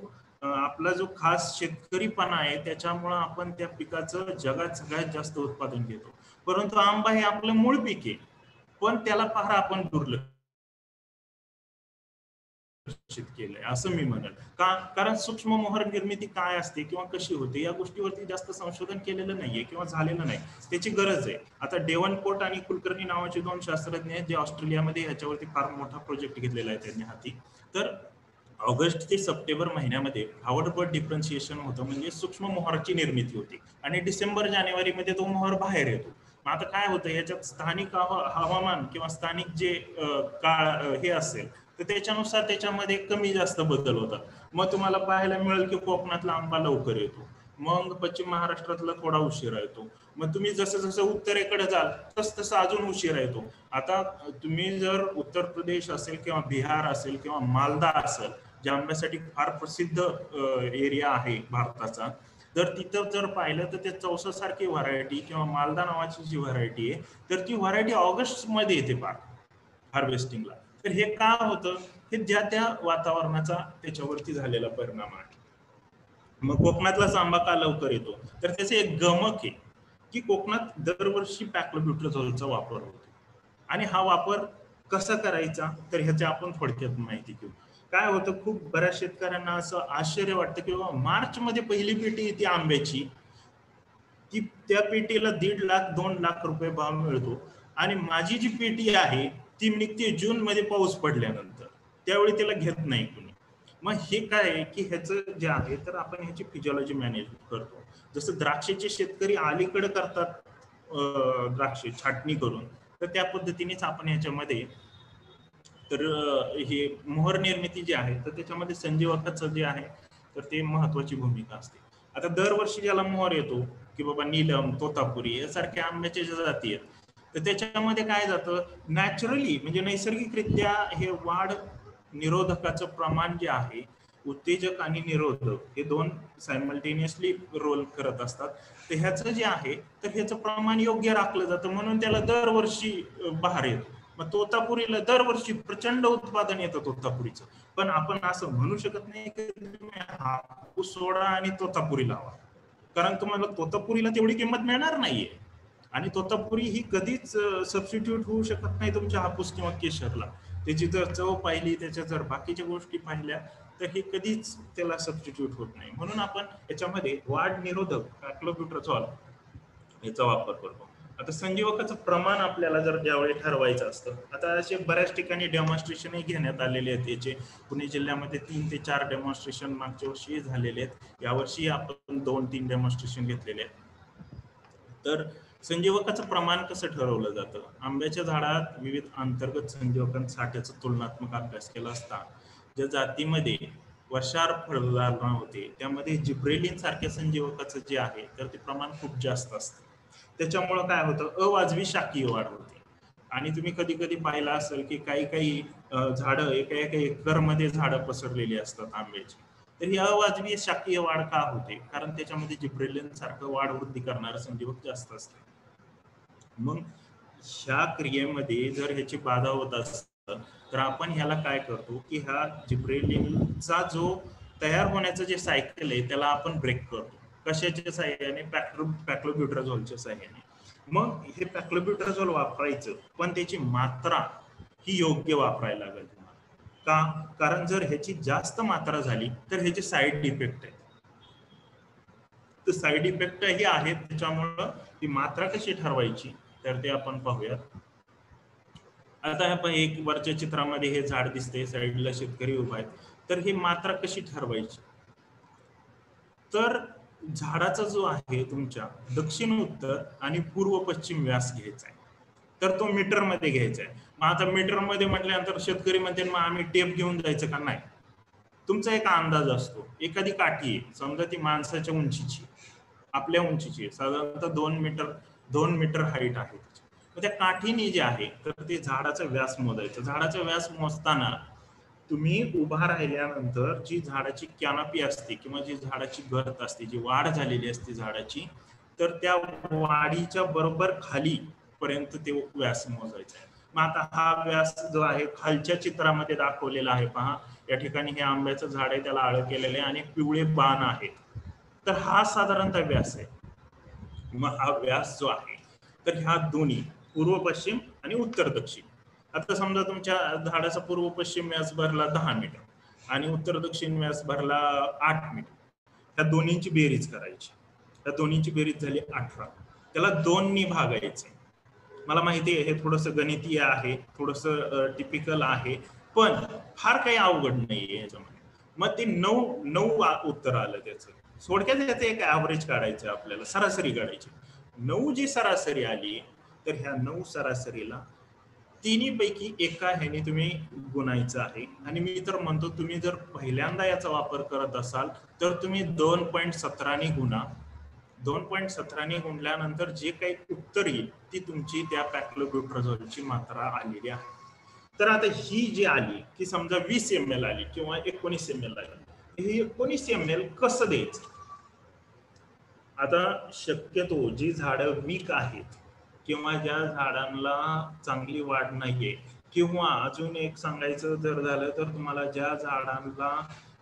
आपला जो खास शेतकरीपणा आहे त्याच्यामुळं आपण त्या पिकाचं जगात सगळ्यात जास्त उत्पादन घेतो. परंतु आंबा हे आपलं मूळ पीक आहे, पण त्याला फार आपण दुर्लक्षित केलंय असं मी म्हणेल. कारण सूक्ष्म मोहर निर्मिती काय असते किंवा कशी होते या गोष्टीवरती जास्त संशोधन केलेलं नाहीये किंवा झालेलं नाही, त्याची गरज आहे. आता डेव्हनपोर्ट आणि कुलकर्णी नावाचे 2 शास्त्रज्ञ आहेत जे ऑस्ट्रेलियामध्ये ह्याच्यावरती फार मोठा प्रोजेक्ट घेतलेला आहे त्यांनी हाती. तर ऑगस्ट ते सप्टेंबर महिन्यामध्ये हार्वर्ड बर्ड डिफरन्शिएशन होतं, म्हणजे सूक्ष्म मोहराची निर्मिती होती, आणि डिसेंबर जानेवारीमध्ये तो मोहर बाहेर येतो. मग आता काय होतं याच्यात स्थानिक हवामान किंवा स्थानिक जे काळ हे असेल तर त्याच्यानुसार त्याच्यामध्ये कमी जास्त बदल होतात. मग तुम्हाला पाहायला मिळेल की कोकणातला आंबा लवकर येतो, मग पश्चिम महाराष्ट्रातला थोडा उशिरा येतो, मग तुम्ही जसं जसं उत्तरेकडे जाल तस तसं अजून उशिरा येतो. आता तुम्ही जर उत्तर प्रदेश असेल किंवा बिहार असेल किंवा मालदा असेल, जे आंब्यासाठी फार प्रसिद्ध एरिया आहे भारताचा, तर तिथं जर पाहिलं तर ते 64 सारखी व्हरायटी किंवा मालदा नावाची जी व्हरायटी आहे तर ती व्हरायटी ऑगस्ट मध्ये येते पार हार्वेस्टिंगला. तर हे का होतं, हे ज्या त्या वातावरणाचा त्याच्यावरती झालेला परिणाम आहे. मग कोकणातलाच आंबा का लवकर येतो, तर त्याचे एक गमक आहे की कोकणात दरवर्षी पॅक्लोब्युट्राझोलचा वापर होतो. आणि हा वापर कसा करायचा तर ह्याची आपण थोडक्यात माहिती घेऊ. काय होतं, खूप बऱ्याच शेतकऱ्यांना असं आश्चर्य वाटतं की बाबा मार्च मध्ये पहिली पेटी येते आंब्याची, ती त्या पेटीला 1.5 लाख 2 लाख रुपये भाव मिळतो, आणि माझी जी पेटी आहे ती निघते जून मध्ये पाऊस पडल्यानंतर, त्यावेळी त्याला घेत नाही कुणी. मग हे काय आहे की ह्याचं जे आहे तर आपण ह्याची फिजिओलॉजी मॅनेज करतो. जसं द्राक्षाचे शेतकरी अलीकडे करतात द्राक्ष छाटणी करून, तर त्या पद्धतीनेच आपण ह्याच्यामध्ये तर हे मोहर निर्मिती जी आहे तर त्याच्यामध्ये संजीवकाचं जे आहे तर ते महत्वाची भूमिका असते. आता दरवर्षी ज्याला मोहर येतो की बाबा नीलम, तोतापुरी यासारख्या आंब्याच्या ज्या जाती आहेत तर त्याच्यामध्ये काय जातं, नॅचरली म्हणजे नैसर्गिकरित्या हे वाढ निरोधकाचं प्रमाण जे आहे, उत्तेजक आणि निरोधक हे दोन सायमल्टेनियसली रोल करत असतात. तर ह्याचं जे आहे तर ह्याचं प्रमाण योग्य राखलं जातं, म्हणून त्याला दरवर्षी बहार येतो. मग तोतापुरीला दरवर्षी प्रचंड उत्पादन येतं तोतापुरीचं. पण आपण असं म्हणू शकत नाही की तुम्ही हापूस सोडा आणि तोतापुरी लावा, कारण तुम्हाला तोतापुरीला तेवढी किंमत मिळणार नाहीये. आणि तोतापुरी ही कधीच सबस्टिट्यूट होऊ शकत नाही तुमच्या हापूस किंवा केशरला. त्याची जर चव पाहिली, त्याच्या जर बाकीच्या गोष्टी पाहिल्या तर हे कधीच त्याला सबस्टिट्यूट होत नाही. म्हणून आपण याच्यामध्ये वाढ निरोधक पॅक्लोब्युट्राझोल याचा वापर करतो. आता संजीवकाचं प्रमाण आपल्याला जर ज्यावेळी ठरवायचं असतं, आता असे बऱ्याच ठिकाणी डेमॉन्स्ट्रेशनही घेण्यात आलेले आहेत याचे. पुणे जिल्ह्यामध्ये 3 ते 4 डेमॉन्स्ट्रेशन मागच्या वर्षी झालेले आहेत, यावर्षी आपण 2-3 डेमॉन्स्ट्रेशन घेतलेले आहेत. तर संजीवकाचं प्रमाण कसं ठरवलं जातं, आंब्याच्या झाडात विविध अंतर्गत संजीवकांसाठीचा तुलनात्मक अभ्यास केला असता ज्या जातीमध्ये वर्षार फळधारणा होते त्यामध्ये जिब्रेलिन सारख्या संजीवकाचं जे आहे तर ते प्रमाण खूप जास्त असतं. त्याच्यामुळं काय होतं, अवाजवी शाकीय वाढ होते. आणि तुम्ही कधी कधी पाहिलं असेल की काही काही झाडं एका एका एकरमध्ये झाडं पसरलेली असतात आंब्याची. तर ही अवाजवी शाकीय वाढ का होते, कारण त्याच्यामध्ये जिब्रेलिन सारखं वाढ वृद्धी करणारं संजीवक जास्त असतं. मग ह्या क्रियेमध्ये जर ह्याची बाधा होत असेल तर आपण ह्याला काय करतो की ह्या जिब्रेलिनचा जो तयार होण्याचं जे सायकल आहे त्याला आपण ब्रेक करतो. कशाच्या साह्याने, पॅक्लोब्युट्राझोलच्या साह्याने. मग हे पॅक्लोब्युट्राझोल वापरायचं, पण त्याची मात्रा ही योग्य वापरायला लागेल तुम्हाला. का, कारण जर ह्याची जास्त मात्रा झाली तर ह्याचे साईड इफेक्ट आहेत. तर साईड इफेक्ट ही आहेत, त्याच्यामुळं ती मात्रा कशी ठरवायची तर ते आपण पाहूयात. आता आपण एक वरच्या चित्रामध्ये हे झाड दिसते, साईडला शेतकरी उभा आहे, तर ही मात्रा कशी ठरवायची. तर झाडाचा जो आहे तुमच्या दक्षिण उत्तर आणि पूर्व पश्चिम व्यास घ्यायचा आहे, तर तो मीटर मध्ये घ्यायचा आहे. मग आता मीटर मध्ये म्हटल्यानंतर शेतकरी म्हणते मग आम्ही टेप घेऊन जायचं का, नाही. तुमचा एक अंदाज असतो, एखादी काठी आहे समजा ती माणसाच्या उंचीची, आपल्या उंचीची साधारणतः 2 मीटर हाईट आहे. त्या काठीने जे आहे तर ते झाडाचा व्यास मोजायचा. झाडाचा व्यास मोजताना तुम्ही उभा राहिल्यानंतर जी झाडाची कॅनॉपी असते किंवा जी झाडाची गर्थ असते, जी वाढ झालेली असते झाडाची, तर त्या वाढीच्या बरोबर खाली पर्यंत ते व्यास मोजायचा आहे. मग आता हा व्यास जो आहे खालच्या चित्रामध्ये दाखवलेला आहे पहा, या ठिकाणी हे आंब्याचं झाड आहे, त्याला आळ केलेलं आहे आणि पिवळे बाण आहेत, तर हा साधारणतः व्यास आहे. मग हा व्यास जो आहे तर ह्या दोन्ही पूर्व पश्चिम आणि उत्तर दक्षिण, आता समजा तुमच्या झाडाचा पूर्व पश्चिम व्यास भरला 10 मीटर आणि उत्तर दक्षिण व्यास भरला 8 मीटर, ह्या दोन्हींची बेरीज करायची. त्या दोन्हींची बेरीज झाली 18, त्याला 2 ने भागायचे. मला माहिती आहे हे थोडंसं गणितीय आहे, थोडंसं टिपिकल आहे, पण फार काही अवघड नाहीये याच्यामध्ये. मग ते 9 उत्तर आलं त्याचं. थोडक्यात त्याचं एक ऍव्हरेज काढायचं आपल्याला, सरासरी काढायची. 9 जी सरासरी आली तर ह्या 9 सरासरीला तिन्हीपैकी एका ह्याने तुम्ही गुणायचं आहे. आणि मी तर म्हणतो तुम्ही जर पहिल्यांदा याचा वापर करत असाल तर तुम्ही 2.17 ने गुणा. 2.17 ने गुणल्यानंतर जे काही उत्तर येईल ती तुमची त्या पॅक्लोब्युट्राझोलची मात्रा आलेली आहे. तर आता ही जी आली की समजा 20 ml आली किंवा 19 ml आली, हे 19 ml कसं द्यायचं? आता शक्यतो जी झाडं वीक आहेत किंवा ज्या झाडांना चांगली वाढ नाहीये, किंवा अजून एक सांगायचं जर झालं तर तुम्हाला ज्या झाडांना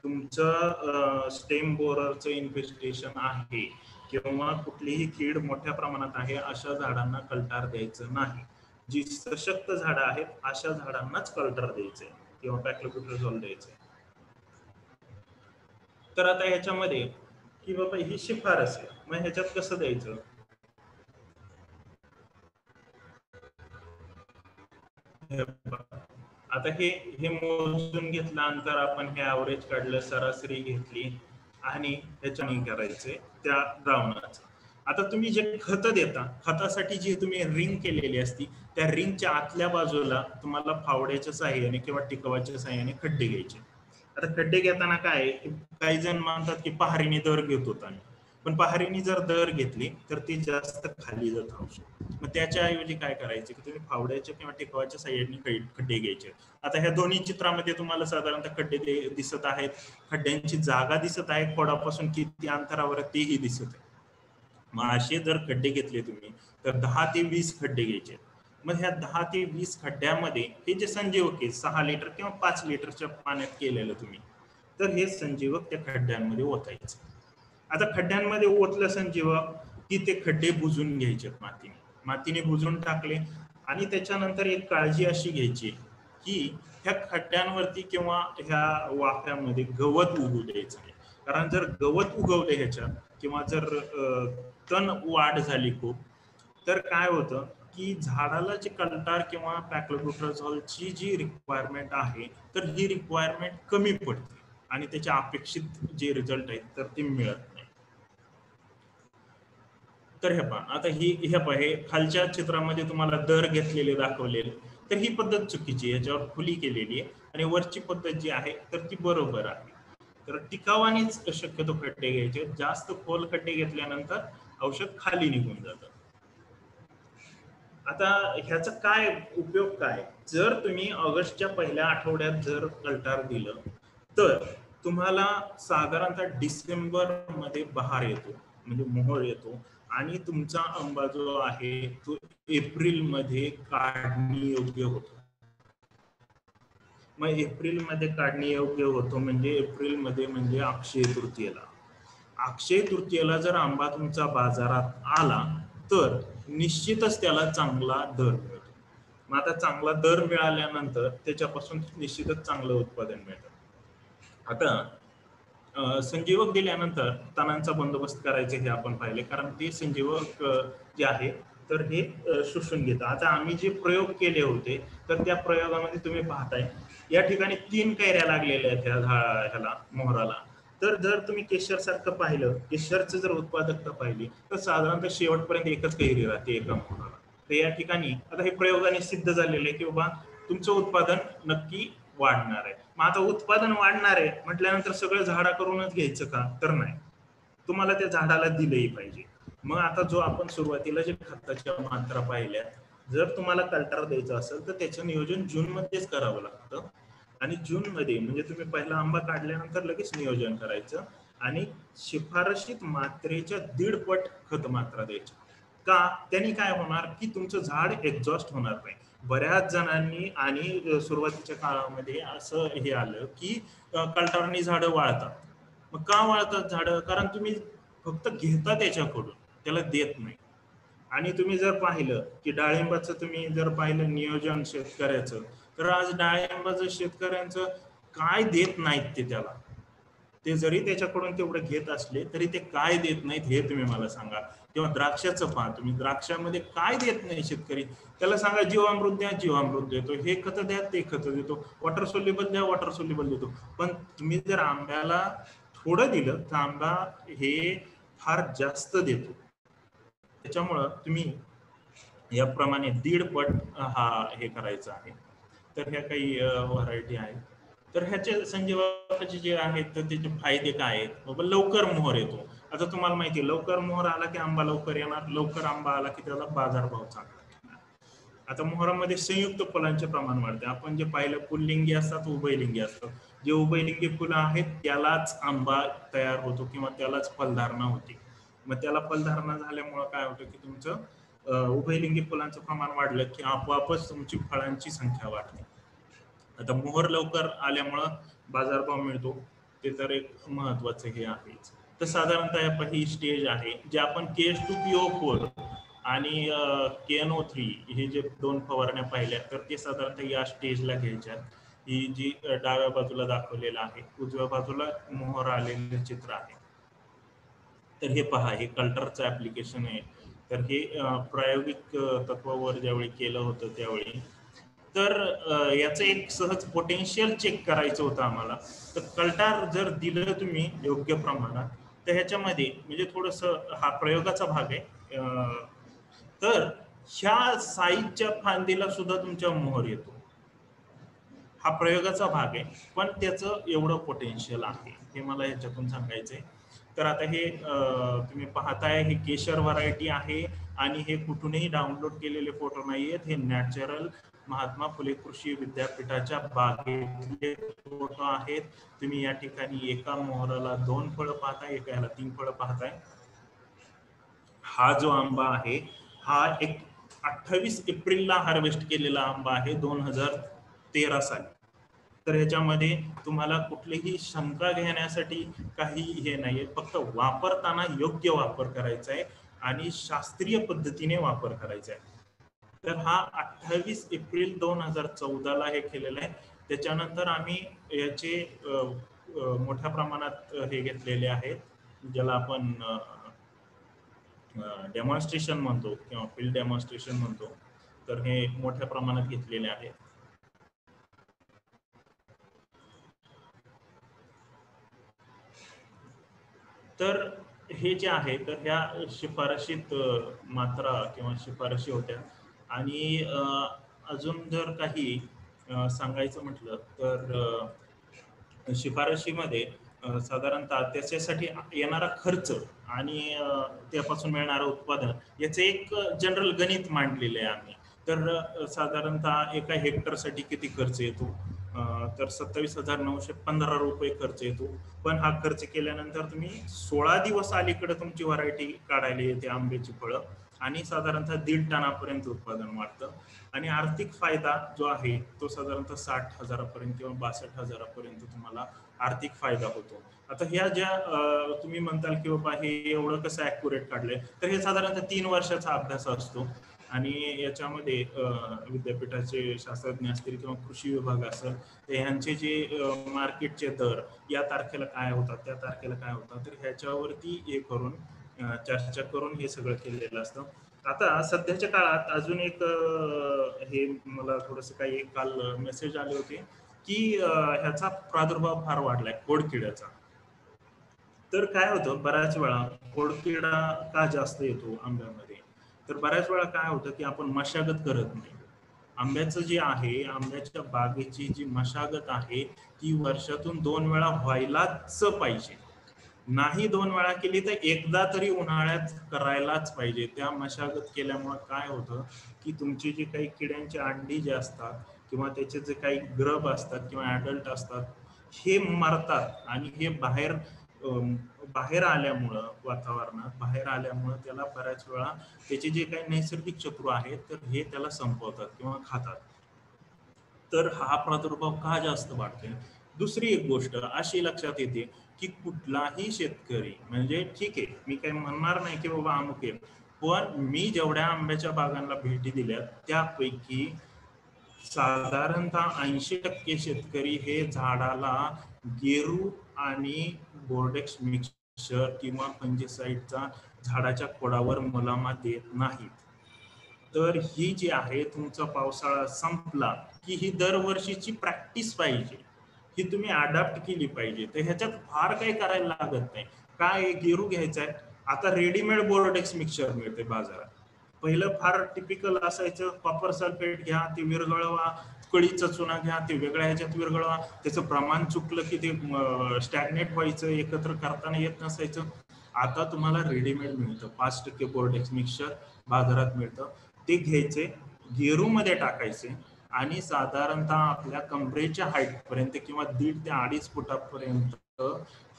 तुमचं स्टेम बोररचं इन्फेस्टेशन आहे किंवा कुठलीही कीड मोठ्या प्रमाणात आहे, अशा झाडांना कल्टार द्यायचं नाही. जी सशक्त झाडं आहेत अशा झाडांनाच कल्टार द्यायचंय किंवा पॅक्लोब्युट्राझोल द्यायचंय. तर आता ह्याच्यामध्ये की बाबा ही शिफारस आहे, मग ह्याच्यात कसं द्यायचं? आता हे मोजून घेतल्यानंतर आपण हे ऍव्हरेज काढलं, सरासरी घेतली आणि ह्याच्याने करायचे त्या द्रावणाचं. आता तुम्ही जे खत देता, खतासाठी जी तुम्ही रिंग केलेली असती त्या रिंगच्या आतल्या बाजूला तुम्हाला फावड्याच्या साहाय्याने किंवा टिकवाच्या साहाय्याने खड्डे घ्यायचे. आता खड्डे घेताना काय, काही जण म्हणतात की पहारीने दर घेत होता, पण पहारीने जर दर घेतली तर ती जास्त खाली जात औषध. मग त्याच्याऐवजी काय करायचे की तुम्ही फावड्याच्या किंवा टिकवाच्या साहाय्याने खड्डे घ्यायचे. आता ह्या दोन्ही चित्रामध्ये तुम्हाला साधारणतः खड्डे दिसत आहेत, खड्ड्यांची जागा दिसत आहे, खोडापासून किती अंतरावर तेही दिसत आहे. मग असे जर खड्डे घेतले तुम्ही तर 10 ते 20 खड्डे घ्यायचे. मग ह्या 10 ते 20 खड्ड्यामध्ये हे जे संजीवक आहे 6 लिटर किंवा 5 लिटरच्या पाण्यात केलेलं तुम्ही, तर हे संजीवक त्या खड्ड्यांमध्ये ओतायचं. आता खड्ड्यांमध्ये ओतलं संजीवक की ते खड्डे बुजून घ्यायचे मातीने बुजून टाकले. आणि त्याच्यानंतर एक काळजी अशी घ्यायची की ह्या खड्ड्यांवरती किंवा ह्या वाफ्यामध्ये गवत उगवू द्यायचं नाही. कारण जर गवत उगवले ह्याच्यात किंवा जर तण वाढ झाली खूप, तर काय होतं की झाडाला जे कल्टार किंवा पॅक्लोब्युट्राझोलची जी रिक्वायरमेंट आहे तर ही रिक्वायरमेंट कमी पडते आणि त्याच्या अपेक्षित जे रिझल्ट आहेत तर ते मिळत नाही. तर हे पहा, आता हे खालच्या चित्रामध्ये तुम्हाला दर घेतलेले दाखवलेले, तर ही पद्धत चुकीची आहे, याच्यावर खुली केलेली आहे. आणि वरची पद्धत जी आहे तर ती बरोबर आहे. तर टिकावानेच शक्यतो खड्डे घ्यायचे, जास्त खोल खड्डे घेतल्यानंतर औषध खाली निघून जातं. आता ह्याचा काय उपयोग काय, जर तुम्ही ऑगस्टच्या पहिल्या आठवड्यात जर कल्टार दिलं तर तुम्हाला साधारणतः डिसेंबर मध्ये बहार येतो, म्हणजे मोहळ येतो, आणि तुमचा आंबा जो आहे तो एप्रिल मध्ये काढणी योग्य होतो. मग एप्रिल मध्ये काढणी योग्य होतो म्हणजे एप्रिल मध्ये म्हणजे अक्षय तृतीयेला जर आंबा तुमचा बाजारात आला तर निश्चितच त्याला चांगला दर मिळतो. मग आता चांगला दर मिळाल्यानंतर त्याच्यापासून निश्चितच चांगलं उत्पादन मिळतं. आता संजीवक दिल्यानंतर तणांचा बंदोबस्त करायचे हे आपण पाहिले, कारण ते संजीवक जे आहे तर हे शोषून घेतं. आता आम्ही जे प्रयोग केले होते तर त्या प्रयोगामध्ये तुम्ही पाहताय या ठिकाणी 3 कैऱ्या लागलेल्या आहेत ह्याला मोहराला. तर जर तुम्ही केशर सारखं पाहिलं, केशरचं जर उत्पादकता पाहिली तर साधारणतः शेवटपर्यंत एकच कैरी राहते एका मोहराला. तर या ठिकाणी आता हे प्रयोगाने सिद्ध झालेलं आहे की बाबा तुमचं उत्पादन नक्की वाढणार आहे. मग आता उत्पादन वाढणार आहे म्हटल्यानंतर सगळं झाडा करूनच घ्यायचं का, तर नाही, तुम्हाला त्या झाडाला दिलंही पाहिजे. मग आता जो आपण सुरुवातीला जे खताच्या मात्रा पाहिल्या, जर तुम्हाला कल्टार द्यायचं असेल तर त्याचं नियोजन जून मध्येच करावं लागतं. आणि जून मध्ये म्हणजे तुम्ही पहिला आंबा काढल्यानंतर लगेच नियोजन करायचं आणि शिफारशीत मात्रेच्या 1.5 पट खत मात्रा द्यायची. का, त्यांनी काय होणार की तुमचं झाड एक्झॉस्ट होणार नाही. बऱ्याच जणांनी आणि सुरुवातीच्या काळामध्ये असं हे आलं की कल्टारनी झाडं वाळतात. मग का वाळतात झाडं, कारण तुम्ही फक्त घेता त्याच्याकडून, त्याला देत नाही. आणि तुम्ही जर पाहिलं की डाळिंबाचं तुम्ही जर पाहिलं नियोजन शेतकऱ्याचं, तर आज डाळिंबाचं शेतकऱ्यांचं काय देत नाहीत ते त्याला. ते जरी त्याच्याकडून तेवढं घेत असले तरी ते काय देत नाहीत हे तुम्ही मला सांगा. किंवा द्राक्षाचं पहा तुम्ही, द्राक्षामध्ये काय देत नाही शेतकरी, त्याला सांगा जीवामृत द्या, जीवामृत देतो, हे खत द्या, ते खत देतो, वॉटर सोल्युबल द्या, वॉटर सोल्युबल देतो. पण तुम्ही जर आंब्याला थोडं दिलं तर आंबा हे फार जास्त देतो. त्याच्यामुळं तुम्ही याप्रमाणे 1.5 पट हा हे करायचा आहे. तर ह्या काही व्हरायटी आहेत. तर ह्याचे संजय बाबाचे जे आहेत तर त्याचे फायदे काय आहेत? बाबा लवकर मोहर येतो. आता तुम्हाला माहिती आहे लवकर मोहर आला की आंबा लवकर येणार, लवकर आंबा आला की त्याला बाजारभाव चांगला. आता मोहरामध्ये संयुक्त फुलांचे प्रमाण वाढते. आपण जे पाहिलं पुल्लिंगी असतात, उभयलिंगी असतात. जे उभयलिंगी फुलं आहेत त्यालाच आंबा तयार होतो किंवा त्यालाच फलधारणा होते. मग त्याला फलधारणा झाल्यामुळं काय होतं की तुमचं उभयलिंगी फुलांचं प्रमाण वाढलं की आपोआपच तुमची फळांची संख्या वाढते. आता मोहर लवकर आल्यामुळं बाजारभाव मिळतो, ते तर एक महत्वाचं हे आहेच. तर साधारणतः ही स्टेज आहे जे आपण KH2PO4 आणि KNO3 हे जे 2 फवारण्या पाहिल्या तर ते साधारणतः या स्टेजला घ्यायच्या. ही जी डाव्या बाजूला दाखवलेलं आहे, उजव्या बाजूला मोहर आलेलं चित्र आहे. तर हे पहा, हे कल्टरचं ऍप्लिकेशन आहे. तर हे प्रायोगिक तत्वावर ज्यावेळी केलं होतं त्यावेळी तर याचं एक सहज पोटेन्शियल चेक करायचं होतं आम्हाला. तर कल्टार जर दिलं तुम्ही योग्य प्रमाणात तर ह्याच्यामध्ये म्हणजे थोडंसं हा प्रयोगाचा भाग आहे, तर ह्या साईजच्या फांदीला सुद्धा तुमच्या मोहर येतो. हा प्रयोगाचा भाग आहे, पण त्याचं एवढं पोटेन्शियल आहे हे मला ह्याच्यातून सांगायचंय. तर आता हे तुम्ही पाहताय हे केशर व्हरायटी आहे आणि हे कुठूनही डाउनलोड केलेले फोटो नाही आहेत, हे नॅचरल महात्मा फुले कृषी विद्यापीठाच्या बागेतले फोटो आहेत. तुम्ही या ठिकाणी एका मोहराला 2 फळं पाहताय, एका ह्याला 3 फळं पाहताय. हा जो आंबा आहे हा एक 28 एप्रिलला हार्वेस्ट केलेला आंबा आहे 2013 साली. तर ह्याच्यामध्ये तुम्हाला कुठलीही शंका घेण्यासाठी काही हे नाहीये, फक्त वापरताना योग्य वापर करायचा आहे आणि शास्त्रीय पद्धतीने वापर करायचा आहे. तर हा 28 एप्रिल 2014ला हे केलेलं आहे. त्याच्यानंतर आम्ही याचे मोठ्या प्रमाणात हे घेतलेले आहेत, ज्याला आपण डेमॉन्स्ट्रेशन म्हणतो किंवा फील्ड डेमॉन्स्ट्रेशन म्हणतो. तर हे मोठ्या प्रमाणात घेतलेले आहे. तर हे जे आहे तर ह्या शिफारशीत मात्रा किंवा शिफारशी होत्या. आणि अजून जर काही सांगायचं म्हटलं तर शिफारशीमध्ये साधारणतः त्याच्यासाठी येणारा खर्च आणि त्यापासून मिळणारं उत्पादन याचं एक जनरल गणित मांडलेलं आहे आम्ही. तर साधारणतः एका हेक्टरसाठी किती खर्च येतो, तर 27,915 रुपये खर्च येतो. पण हा खर्च केल्यानंतर तुम्ही 16 दिवस अलीकडे तुमची व्हरायटी काढायला येते आंब्याची फळं आणि साधारणतः 1.5 टनापर्यंत उत्पादन वाढतं. आणि आर्थिक फायदा जो आहे तो साधारणतः 60,000पर्यंत किंवा 62,000पर्यंत तुम्हाला आर्थिक फायदा होतो. आता ह्या ज्या तुम्ही म्हणताल की बाबा हे एवढं कसं ऍक्युरेट काढलंय, तर हे साधारणतः 3 वर्षाचा अभ्यास असतो आणि याच्यामध्ये विद्यापीठाचे शास्त्रज्ञ असतील किंवा कृषी विभाग असेल तर ह्यांचे जे मार्केटचे दर या तारखेला काय होतात त्या तारखेला काय होतात तर ह्याच्यावरती हे करून चर्चा करून हे सगळं केलेलं असतं. आता सध्याच्या काळात अजून एक हे मला थोडंसं काही काल मेसेज आले होते की ह्याचा प्रादुर्भाव फार वाढलाय खोडकिड्याचा. तर काय होतं बऱ्याच वेळा खोडकिडा का जास्त येतो आंब्यामध्ये, तर बऱ्याच वेळा काय होतं की आपण मशागत करत नाही. आंब्याचं जे आहे आंब्याच्या बागेची जी मशागत आहे ती वर्षातून 2 वेळा व्हायलाच पाहिजे. नाही 2 वेळा केली तर एकदा तरी उन्हाळ्यात करायलाच पाहिजे. त्या मशागत केल्यामुळे काय होतं की तुमची जी काही किड्यांची अंडी जे असतात किंवा त्याचे जे काही ग्रब असतात किंवा ऍडल्ट असतात हे मरतात आणि हे बाहेर आल्यामुळं वातावरणात बाहेर आल्यामुळं त्याला बऱ्याच वेळा त्याचे जे काही नैसर्गिक शत्रू आहेत तर हे त्याला संपवतात किंवा खातात. तर हा प्रादुर्भाव का जास्त वाढतोय. दुसरी एक गोष्ट अशी लक्षात येते की कुठलाही शेतकरी म्हणजे ठीक आहे मी काही म्हणणार नाही की बाबा अमुक आहे, पण मी जेवढ्या आंब्याच्या बागांना भेटी दिल्या त्यापैकी साधारणतः 80% शेतकरी हे झाडाला गेरू आणि बोर्डेक्स मिक्सचर किंवा फंजिसाइडचा झाडाच्या खोडावर मुलामा देत नाहीत. तर ही जी आहे तुमचा पावसाळा संपला की ही दरवर्षीची प्रॅक्टिस पाहिजे, ही तुम्ही अडॅप्ट केली पाहिजे. तर ह्याच्यात फार काही करायला लागत नाही. काय गेरू घ्यायचा आहे, आता रेडीमेड बोर्डेक्स मिक्सचर मिळते बाजारात, पहिलं फार टिपिकल असायचं, कॉपर सल्फेट घ्या, ते विरघळवा, कळीचा चुना घ्या, ते वेगळ्या ह्याच्यात विरघळवा, त्याचं प्रमाण चुकलं की ते स्टॅग्नेट व्हायचं, एकत्र करताना येत नसायचं. आता तुम्हाला रेडीमेड मिळतं, 5% बोर्डेक्स मिक्सचर बाजारात मिळतं, ते घ्यायचे, गेरूमध्ये टाकायचे आणि साधारणतः आपल्या कमरेच्या हाईट पर्यंत किंवा 1.5 ते 2.5 फुटापर्यंत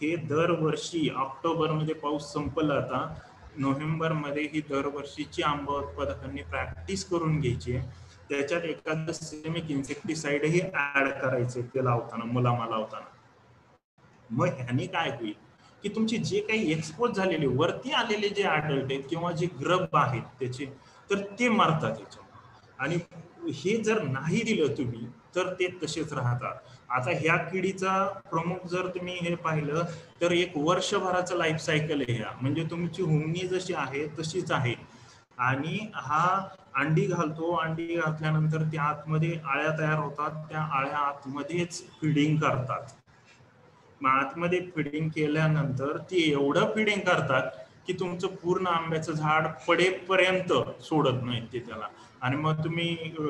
हे दरवर्षी, ऑक्टोबरमध्ये पाऊस संपला, आता नोव्हेंबरमध्ये ही दरवर्षीची आंबा उत्पादकांनी प्रॅक्टिस करून घ्यायची. त्याच्यात एखादं सिस्टमिक इन्सेक्टिसाइडही ऍड करायचे ते लावताना, मुलामा लावताना. मग ह्याने काय होईल की तुमचे जे काही एक्सपोज झालेले वरती आलेले जे अडल्ट आहेत किंवा जे ग्रब आहेत त्याचे, तर ते मारतात त्याच्या. आणि हे जर नाही दिलं तुम्ही तर ते तसेच राहतात. आता ह्या किडीचा प्रमुख जर तुम्ही हे पाहिलं तर एक वर्षभराचं लाईफ सायकल आहे ह्या, म्हणजे तुमची हुमणी जशी आहे तशीच आहे. आणि हा अंडी घालतो, अंडी घातल्यानंतर त्या आतमध्ये आळ्या तयार होतात, त्या आळ्या आतमध्येच फिडिंग करतात. मग आतमध्ये फिडिंग केल्यानंतर ती एवढं फिडिंग करतात की तुमचं पूर्ण आंब्याचं झाड पडेपर्यंत सोडत नाहीत ते त्याला. आणि मग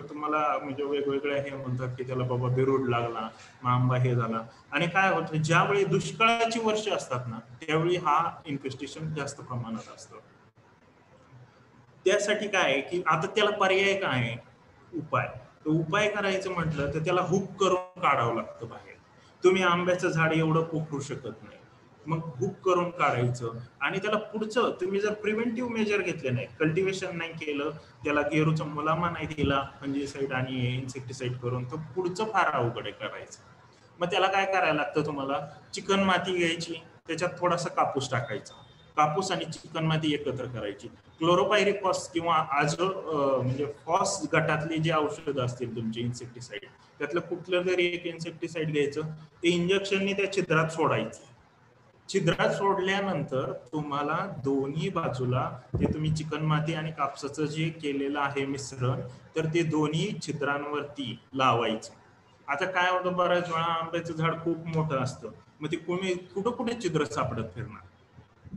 तुम्हाला म्हणजे वेगवेगळ्या हे म्हणतात की त्याला बाबा बिरूड लागला, मग आंबा हे झाला. आणि काय होतं, ज्यावेळी दुष्काळाची वर्ष असतात ना त्यावेळी हा इन्फेस्टेशन जास्त प्रमाणात असतं. त्यासाठी काय आहे की आता त्याला पर्याय काय आहे, उपाय. तर उपाय करायचं म्हटलं तर त्याला हुक करून काढावं लागतं बाहेर. तुम्ही आंब्याचं झाड एवढं पोखरू शकत नाही, मग हुक करून काढायचं. आणि त्याला पुढचं तुम्ही जर प्रिव्हेंटिव्ह मेजर घेतले नाही, कल्टिवेशन नाही केलं, त्याला गेरूचा मुलामा नाही दिला फंजीसाईड आणि इन्सेक्टिसाईड करून, तर पुढचं फार अवघड करायचं. मग त्याला काय करायला लागतं, तुम्हाला चिकन माती घ्यायची, त्याच्यात थोडासा कापूस टाकायचा, कापूस आणि चिकन माती एकत्र करायची, क्लोरोपायरिफॉस किंवा म्हणजे फॉस गटातले जे औषधं असतील तुमचे इन्सेक्टिसाईड, त्यातलं कुठलं तरी एक इन्सेक्टिसाईड घ्यायचं, ते इंजेक्शनने त्या छिद्रात सोडायचं. छिद्रात सोडल्यानंतर तुम्हाला दोन्ही बाजूला ते तुम्ही चिकन माती आणि कापसाचं जे केलेलं आहे मिश्रण, तर ते दोन्ही छिद्रांवरती लावायचं. आता काय होतं, बऱ्याच वेळा आंब्याचं झाड खूप मोठं असतं, मग ते कुठं कुठे छिद्र सापडत फिरणार,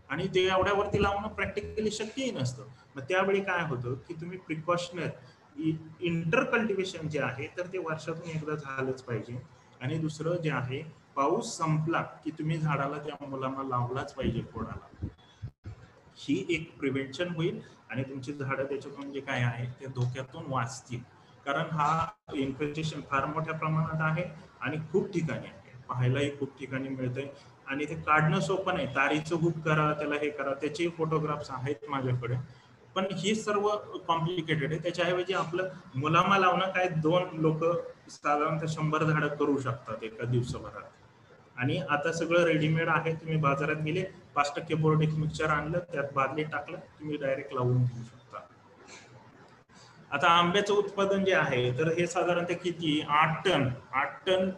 आणि ते एवढ्यावरती लावणं प्रॅक्टिकली शक्यही नसतं. मग त्यावेळी काय होतं की तुम्ही प्रिकॉशनर इंटर कल्टिवेशन जे आहे तर ते वर्षातून एकदा झालंच पाहिजे. आणि दुसरं जे आहे, पाऊस संपला की तुम्ही झाडाला त्या मुलांना लावलाच पाहिजे खोडाला. ही एक प्रिव्हेन्शन होईल आणि तुमची झाडं त्याच्यातून जे काय आहे ते धोक्यातून वाचतील. कारण हा इन्फेस्टेशन फार मोठ्या प्रमाणात आहे आणि खूप ठिकाणी आहे, पाहायलाही खूप ठिकाणी मिळतंय. आणि ते काढणं सोपं नाही, तारीचं हुक करा, त्याला हे करा, त्याचे फोटोग्राफ्स आहेत माझ्याकडे. पण हे सर्व कॉम्प्लिकेटेड आहे. त्याच्याऐवजी आपलं मुलामा लावणं काय, 2 लोक साधारणतः 100 झाडं करू शकतात एका दिवसाभरात. आणि आता सगळं रेडीमेड आहे, तुम्ही बाजारात गेले, 5% बोर्डेक्स मिक्सचर आणलं, त्यात बादली टाकलं, तुम्ही डायरेक्ट लावून घेऊ शकता. आता आंब्याचं उत्पादन जे आहे तर हे साधारणतः किती, 8 टन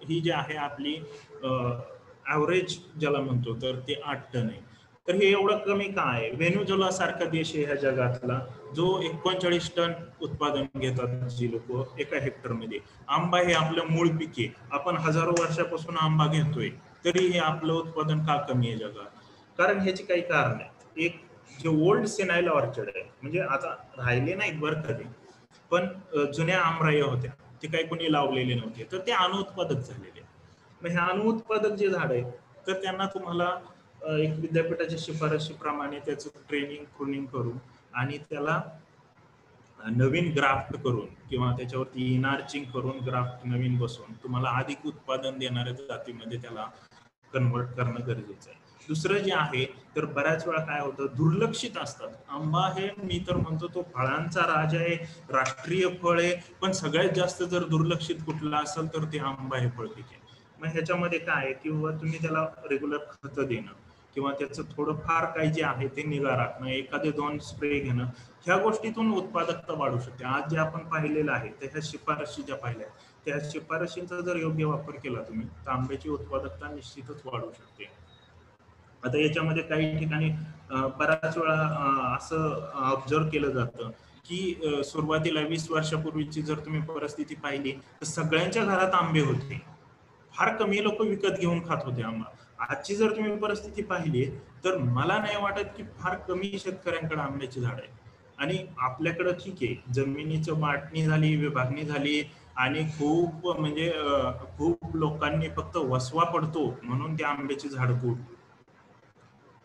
ही जी आहे आपली ॲव्हरेज ज्याला म्हणतो तर ते 8 टन आहे. तर हे एवढं कमी का आहे? व्हेनेझुएला सारखा देश आहे ह्या जगातला जो 39 टन उत्पादन घेतात जी लोक एका हेक्टरमध्ये. आंबा हे आपलं मूळ पीक आहे, आपण हजारो वर्षापासून आंबा घेतोय, तरी हे आपलं उत्पादन का कमी आहे जगात? कारण ह्याची काही कारण आहेत. एक जे ओल्ड सेनाईल ऑर्चर्ड आहे, म्हणजे आता राहिले नाहीत बरं कधी, पण जुन्या आमराया होत्या, ते काही कोणी लावलेले नव्हते, तर ते अनुत्पादक झालेले. मग हे अनुत्पादक जे झाड आहे तर त्यांना तुम्हाला एक विद्यापीठाच्या शिफारशीप्रमाणे त्याचं ट्रेनिंग प्रूनिंग करून आणि त्याला नवीन ग्राफ्ट करून किंवा त्याच्यावरती इनार्चिंग करून ग्राफ्ट नवीन बसवून तुम्हाला अधिक उत्पादन देणाऱ्या जातीमध्ये त्याला कन्वर्ट करणं गरजेचं आहे. दुसरं जे आहे तर बऱ्याच वेळा काय होतं, दुर्लक्षित असतात. आंबा हे मी तर म्हणतो तो फळांचा राजा आहे, राष्ट्रीय फळ आहे, पण सगळ्यात जास्त जर दुर्लक्षित कुठला असेल तर ते आंबा हे फळ पीक आहे. मग ह्याच्यामध्ये काय आहे, किंवा तुम्ही त्याला रेग्युलर खतं देणं किंवा त्याचं थोडंफार काही जे आहे ते निगा राखणं, एखादे 2 स्प्रे घेणं, ह्या गोष्टीतून उत्पादकता वाढू शकते. आज जे आपण पाहिलेलं आहे त्या ह्या शिफारशी ज्या पाहिल्या त्या शिफारशींचा जर योग्य वापर केला तुम्ही तर आंब्याची उत्पादकता निश्चितच वाढू शकते. आता याच्यामध्ये काही ठिकाणी बऱ्याच वेळा असं ऑब्झर्व केलं जातं की सुरुवातीला 20 वर्षापूर्वीची जर तुम्ही परिस्थिती पाहिली तर सगळ्यांच्या घरात आंबे होते, फार कमी लोक विकत घेऊन खात होते आंबा. आजची जर तुम्ही परिस्थिती पाहिली तर मला नाही वाटत की फार कमी शेतकऱ्यांकडे आंब्याची झाड आहे. आणि आपल्याकडं ठीक आहे, जमिनीचं वाटणी झाली, विभागणी झाली आणि खूप म्हणजे खूप लोकांनी फक्त वसवा पडतो म्हणून त्या आंब्याची झाड तोडली.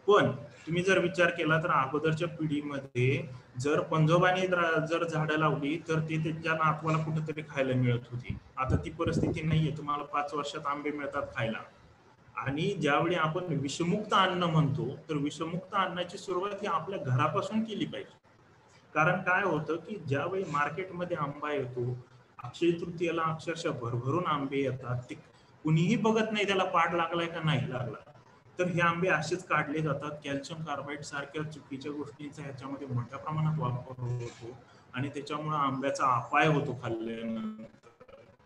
पण तुम्ही जर विचार केला तर अगोदरच्या पिढीमध्ये जर पंजोबाने जर झाडं लावली तर ते त्यांच्या नातवाला कुठेतरी खायला मिळत होती. आता ती परिस्थिती नाहीये. तुम्हाला 5 वर्षात आंबे मिळतात खायला. आणि ज्यावेळी आपण विषमुक्त अन्न म्हणतो तर विषमुक्त अन्नाची सुरुवात ही आपल्या घरापासून केली पाहिजे. कारण काय होतं की ज्यावेळी मार्केटमध्ये आंबा येतो, अक्षय तृतीयेला अक्षरशः भरभरून आंबे येतात, ते कुणीही बघत नाही त्याला पाड लागलाय का नाही लागला. तर हे आंबे असेच काढले जातात. कॅल्शियम कार्बाईड सारख्या चुकीच्या गोष्टींचा ह्याच्यामध्ये मोठ्या प्रमाणात वापर होतो आणि त्याच्यामुळे आंब्याचा अपाय होतो खाल्ल्यानंतर.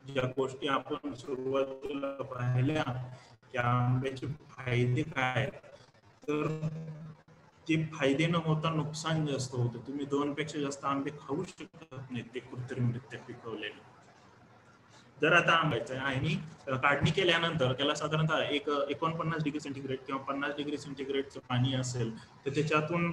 ज्या गोष्टी आपण सुरुवातीला पाहिल्या त्या आंब्याचे फायदे काय, तर ते फायदे न होता नुकसान जास्त होतं. तुम्ही 2 पेक्षा जास्त आंबे खाऊ शकत नाही ते कृत्रिमरित्या पिकवलेले. जर आता आंब्याचं आणि काढणी केल्यानंतर त्याला साधारणतः 49 डिग्री सेंटीग्रेड किंवा 50 डिग्री सेंटीग्रेडचं पाणी असेल तर त्याच्यातून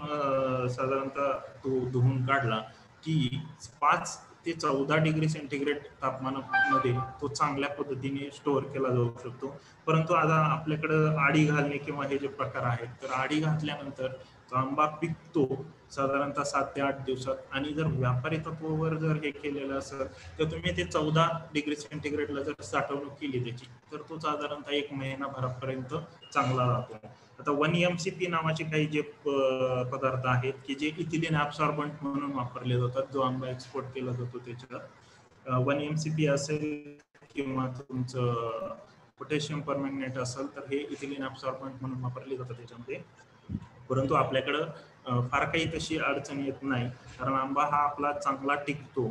साधारणतः तो धुवून काढला की 5 ते 14 डिग्री सेंटीग्रेड तापमानामध्ये तो चांगल्या पद्धतीने स्टोअर केला जाऊ शकतो. परंतु आता आपल्याकडं आडी घालणे किंवा हे जे प्रकार आहेत, तर आडी घातल्यानंतर तो आंबा पिकतो साधारणतः 7 ते 8 दिवसात. आणि जर व्यापारी तत्वावर जर हे केलेलं असेल तर तुम्ही ते 14 डिग्री सेंटीग्रेडला जर साठवणूक केली त्याची तर तो साधारणतः 1 महिनाभरापर्यंत चांगला राहतो. आता 1MCP नावाचे काही जे पदार्थ आहेत की जे इथिलीन ऍब्सॉर्बंट म्हणून वापरले जातात, जो आंबा एक्सपोर्ट केला जातो त्याच्यात 1MCP असेल किंवा तुमचं पोटॅशियम परमॅंगनेट असेल तर हे इथिलीन ऍब्सॉर्बंट म्हणून वापरले जातात त्याच्यामध्ये. परंतु आपल्याकडं फार काही तशी अडचण येत नाही, कारण आंबा हा आपला चांगला टिकतो.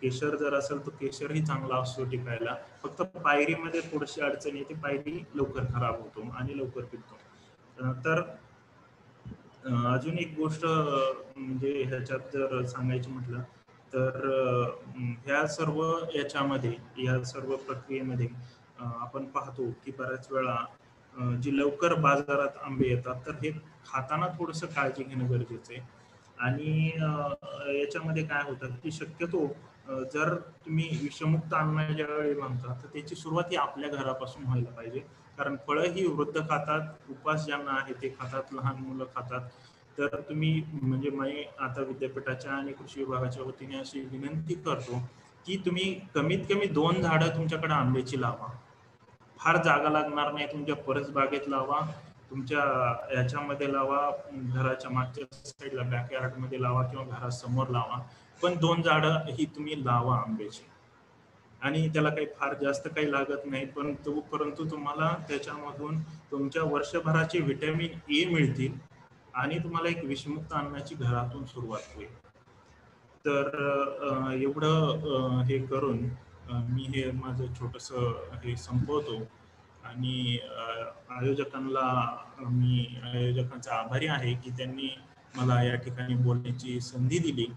केशर जर असेल तर केशरही चांगला असतो टिकायला. फक्त पायरीमध्ये थोडीशी अडचण येते, पायरी लवकर खराब होतो आणि लवकर पिकतो. तर अजून एक गोष्ट म्हणजे ह्याच्यात जर सांगायची म्हटलं तर ह्या सर्व याच्यामध्ये या सर्व प्रक्रियेमध्ये आपण पाहतो की बऱ्याच वेळा जी लवकर बाजारात आंबे येतात तर हे खाताना थोडंसं काळजी घेणं गरजेचं आहे. आणि याच्यामध्ये काय होतं की शक्यतो जर तुम्ही विषमुक्त अन्न ज्यावेळी म्हणता तर त्याची सुरुवात ही आपल्या घरापासून व्हायला पाहिजे. कारण फळं ही वृद्ध खातात, उपास ज्यांना आहे ते खातात, लहान मुलं खातात. तर तुम्ही म्हणजे मी आता विद्यापीठाच्या आणि कृषी विभागाच्या वतीने अशी विनंती करतो की तुम्ही कमीत कमी 2 झाडं तुमच्याकडे आंब्याची लावा. फार जागा लागणार नाही, तुमच्या परसबागेत लावा, तुमच्या याच्यामध्ये लावा, घराच्या मागच्या साईडला बॅकयार्ड मध्ये लावा किंवा घरासमोर लावा. पण 2 झाडं ही तुम्ही लावा आंब्याची. आणि त्याला काही फार जास्त काही लागत नाही, परंतु तुम्हाला त्याच्यामधून तुमच्या वर्षभराचे व्हिटॅमिन ए मिळतील आणि तुम्हाला एक विषमुक्त अन्नाची घरातून सुरुवात होईल. तर एवढं हे करून मी हे माझं छोटंसं हे संपवतो आणि आयोजकांचा आभारी आहे की त्यांनी मला या ठिकाणी बोलण्याची संधी दिली.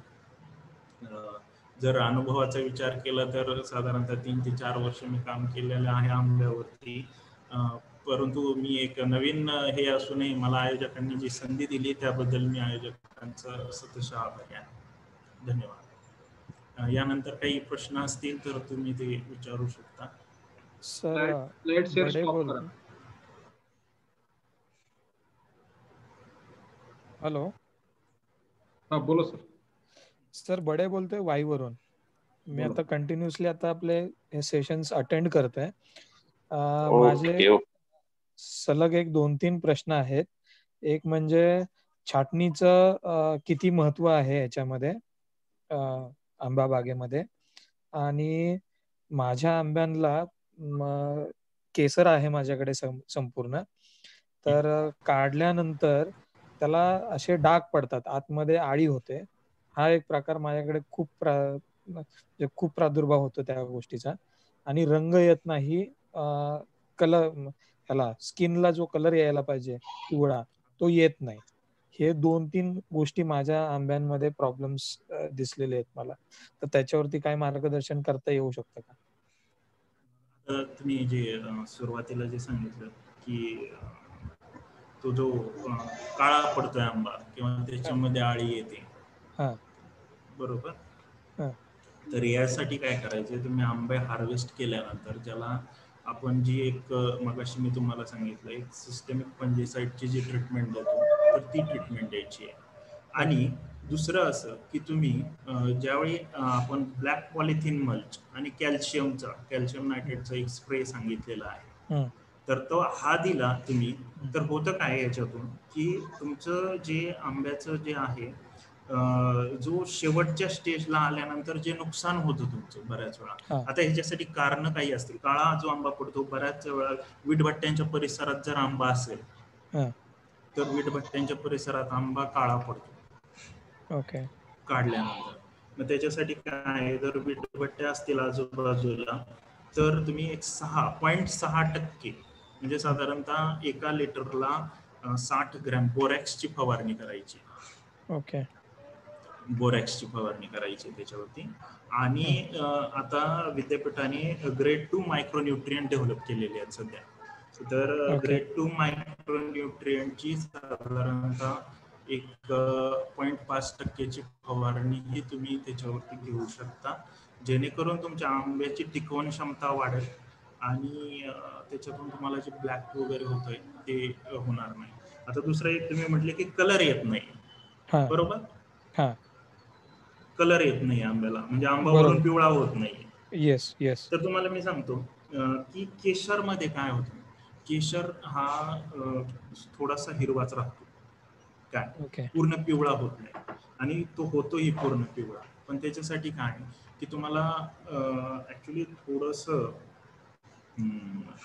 जर अनुभवाचा विचार केला तर साधारणतः 3 ते 4 वर्ष मी काम केलेलं आहे आंब्यावरती. परंतु मी एक नवीन हे असूनही मला आयोजकांनी जी संधी दिली त्याबद्दल मी आयोजकांचा सतत आभारी आहे. धन्यवाद. यानंतर काही प्रश्न असतील तर तुम्ही ते विचारू शकता. सर बडे बोलते. हॅलो. हा बोला सर. सर बडे बोलतोय वाईवरून. मी आता कंटिन्युअसली आता आपले हे सेशन्स अटेंड करतोय. माझे सलग 1-2-3 प्रश्न आहेत. एक म्हणजे छाटणीचं किती महत्व आहे याच्यामध्ये आंबा बागेमध्ये, आणि माझ्या आंब्यांना केसर आहे माझ्याकडे संपूर्ण. तर काढल्यानंतर त्याला असे डाग पडतात, आतमध्ये आळी होते. हा एक प्रकार माझ्याकडे खूप प्रादुर्भाव होतो त्या गोष्टीचा. आणि रंग येत नाही, कलर ह्याला स्किनला जो कलर यायला पाहिजे पिवळा तो येत नाही. हे 2-3 गोष्टी माझ्या आंब्यांमध्ये प्रॉब्लेम्स दिसलेले आहेत मला. तर त्याच्यावरती काय मार्गदर्शन करता येऊ शकतं का? तुम्ही जे सुरुवातीला जे सांगितलं की तो जो काळा पडतोय आंबा किंवा त्याच्यामध्ये आळी येते, बरोबर. हा. तर यासाठी काय करायचं, तुम्ही आंबे हार्वेस्ट केल्यानंतर ज्याला आपण जी एक मगाशी मी तुम्हाला सांगितलं एक सिस्टमिक फंजिसाइडची जी ट्रीटमेंट देतो, तर ती ट्रीटमेंट द्यायची आहे. आणि दुसरं असं की तुम्ही ज्यावेळी आपण ब्लॅक पॉलिथिन मल्च आणि कॅल्शियम नायट्रेटचा एक स्प्रे सांगितलेला आहे, तर तो हा दिला तुम्ही, तर होतं काय याच्यातून की तुमचं जे आंब्याचं जे आहे जो शेवटच्या स्टेजला आल्यानंतर जे नुकसान होतं तुमचं बऱ्याच वेळा, आता ह्याच्यासाठी कारण काही असतील. काळा जो आंबा पडतो बऱ्याच वेळा विटभट्ट्यांच्या परिसरात जर आंबा असेल तर विटभट्ट्यांच्या परिसरात आंबा काळा पडतो. ओके. काढल्यानंतर मग त्याच्यासाठी काय, जर विटभट्ट्या असतील आजूबाजूला तर तुम्ही एक 6.6% म्हणजे साधारणतः 1 लिटरला 60 ग्रॅम बोरॅक्सची फवारणी करायची. ओके. बोरॅक्सची फवारणी करायची त्याच्यावरती. आणि आता विद्यापीठाने ग्रेड 2 मायक्रोन्यूट्रिएंट डेव्हलप केलेले आहेत सध्या. तर ग्रेड 2 मायक्रोन्यूट्रिएंटची साधारणतः 1.5% फवारणी ही तुम्ही त्याच्यावरती घेऊ शकता, जेणेकरून तुमच्या आंब्याची टिकवण क्षमता वाढेल आणि त्याच्यातून तुम्हाला जे ब्लॅक वगैरे होतंय ते होणार नाही. आता दुसरं एक तुम्ही म्हटले की कलर येत नाही, बरोबर. कलर येत नाही आंब्याला, म्हणजे आंबा वरून पिवळा होत नाही. Yes yes. तर तुम्हाला मी सांगतो की केशर मध्ये काय होतं, केशर हा थोडासा हिरवाच राहतो, काय पूर्ण पिवळा होत नाही. आणि तो होतोही पूर्ण पिवळा, पण त्याच्यासाठी काय की तुम्हाला ऍक्च्युली थोडस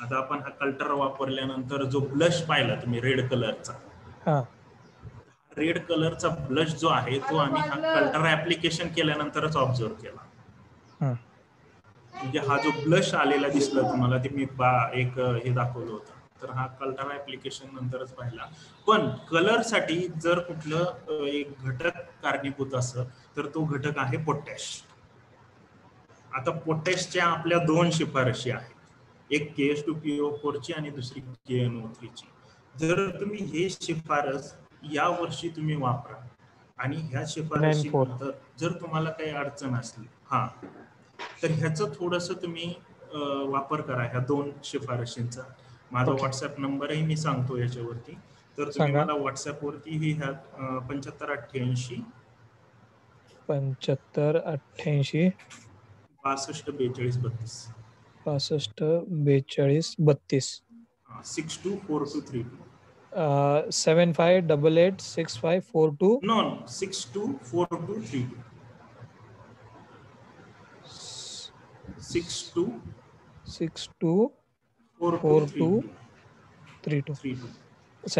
आता आपण हा कल्टर वापरल्यानंतर जो ब्लश पाहिला तुम्ही रेड कलरचा, रेड कलरचा ब्लश जो आहे तो आम्ही हा कल्टर ऍप्लिकेशन केल्यानंतरच ऑब्झर्व केला. म्हणजे हा जो ब्लश आलेला दिसला तुम्हाला, ते मी एक हे दाखवलं होतं, तर हा कल्टर ऍप्लिकेशन नंतरच पाहिला. पण कलर साठी जर कुठलं एक घटक कारणीभूत असं तर तो घटक आहे पोटॅश. आता पोटॅशच्या आपल्या 2 शिफारशी आहेत, एक KH2PO4 ची आणि दुसरी KNO3 ची. जर तुम्ही हे शिफारस या वर्षी तुम्ही वापरा आणि ह्या शिफारशीनंतर जर तुम्हाला काही अडचण असली तर ह्याचं थोडस तुम्ही वापर करा, ह्या 2 शिफारशींचा. माझा व्हॉट्सअप नंबरही मी सांगतो याच्यावरती, तर तुम्ही मला व्हॉट्सअपवरती ही ह्या 7588 65 62 42 32 624232 75886542 नो 624232 624232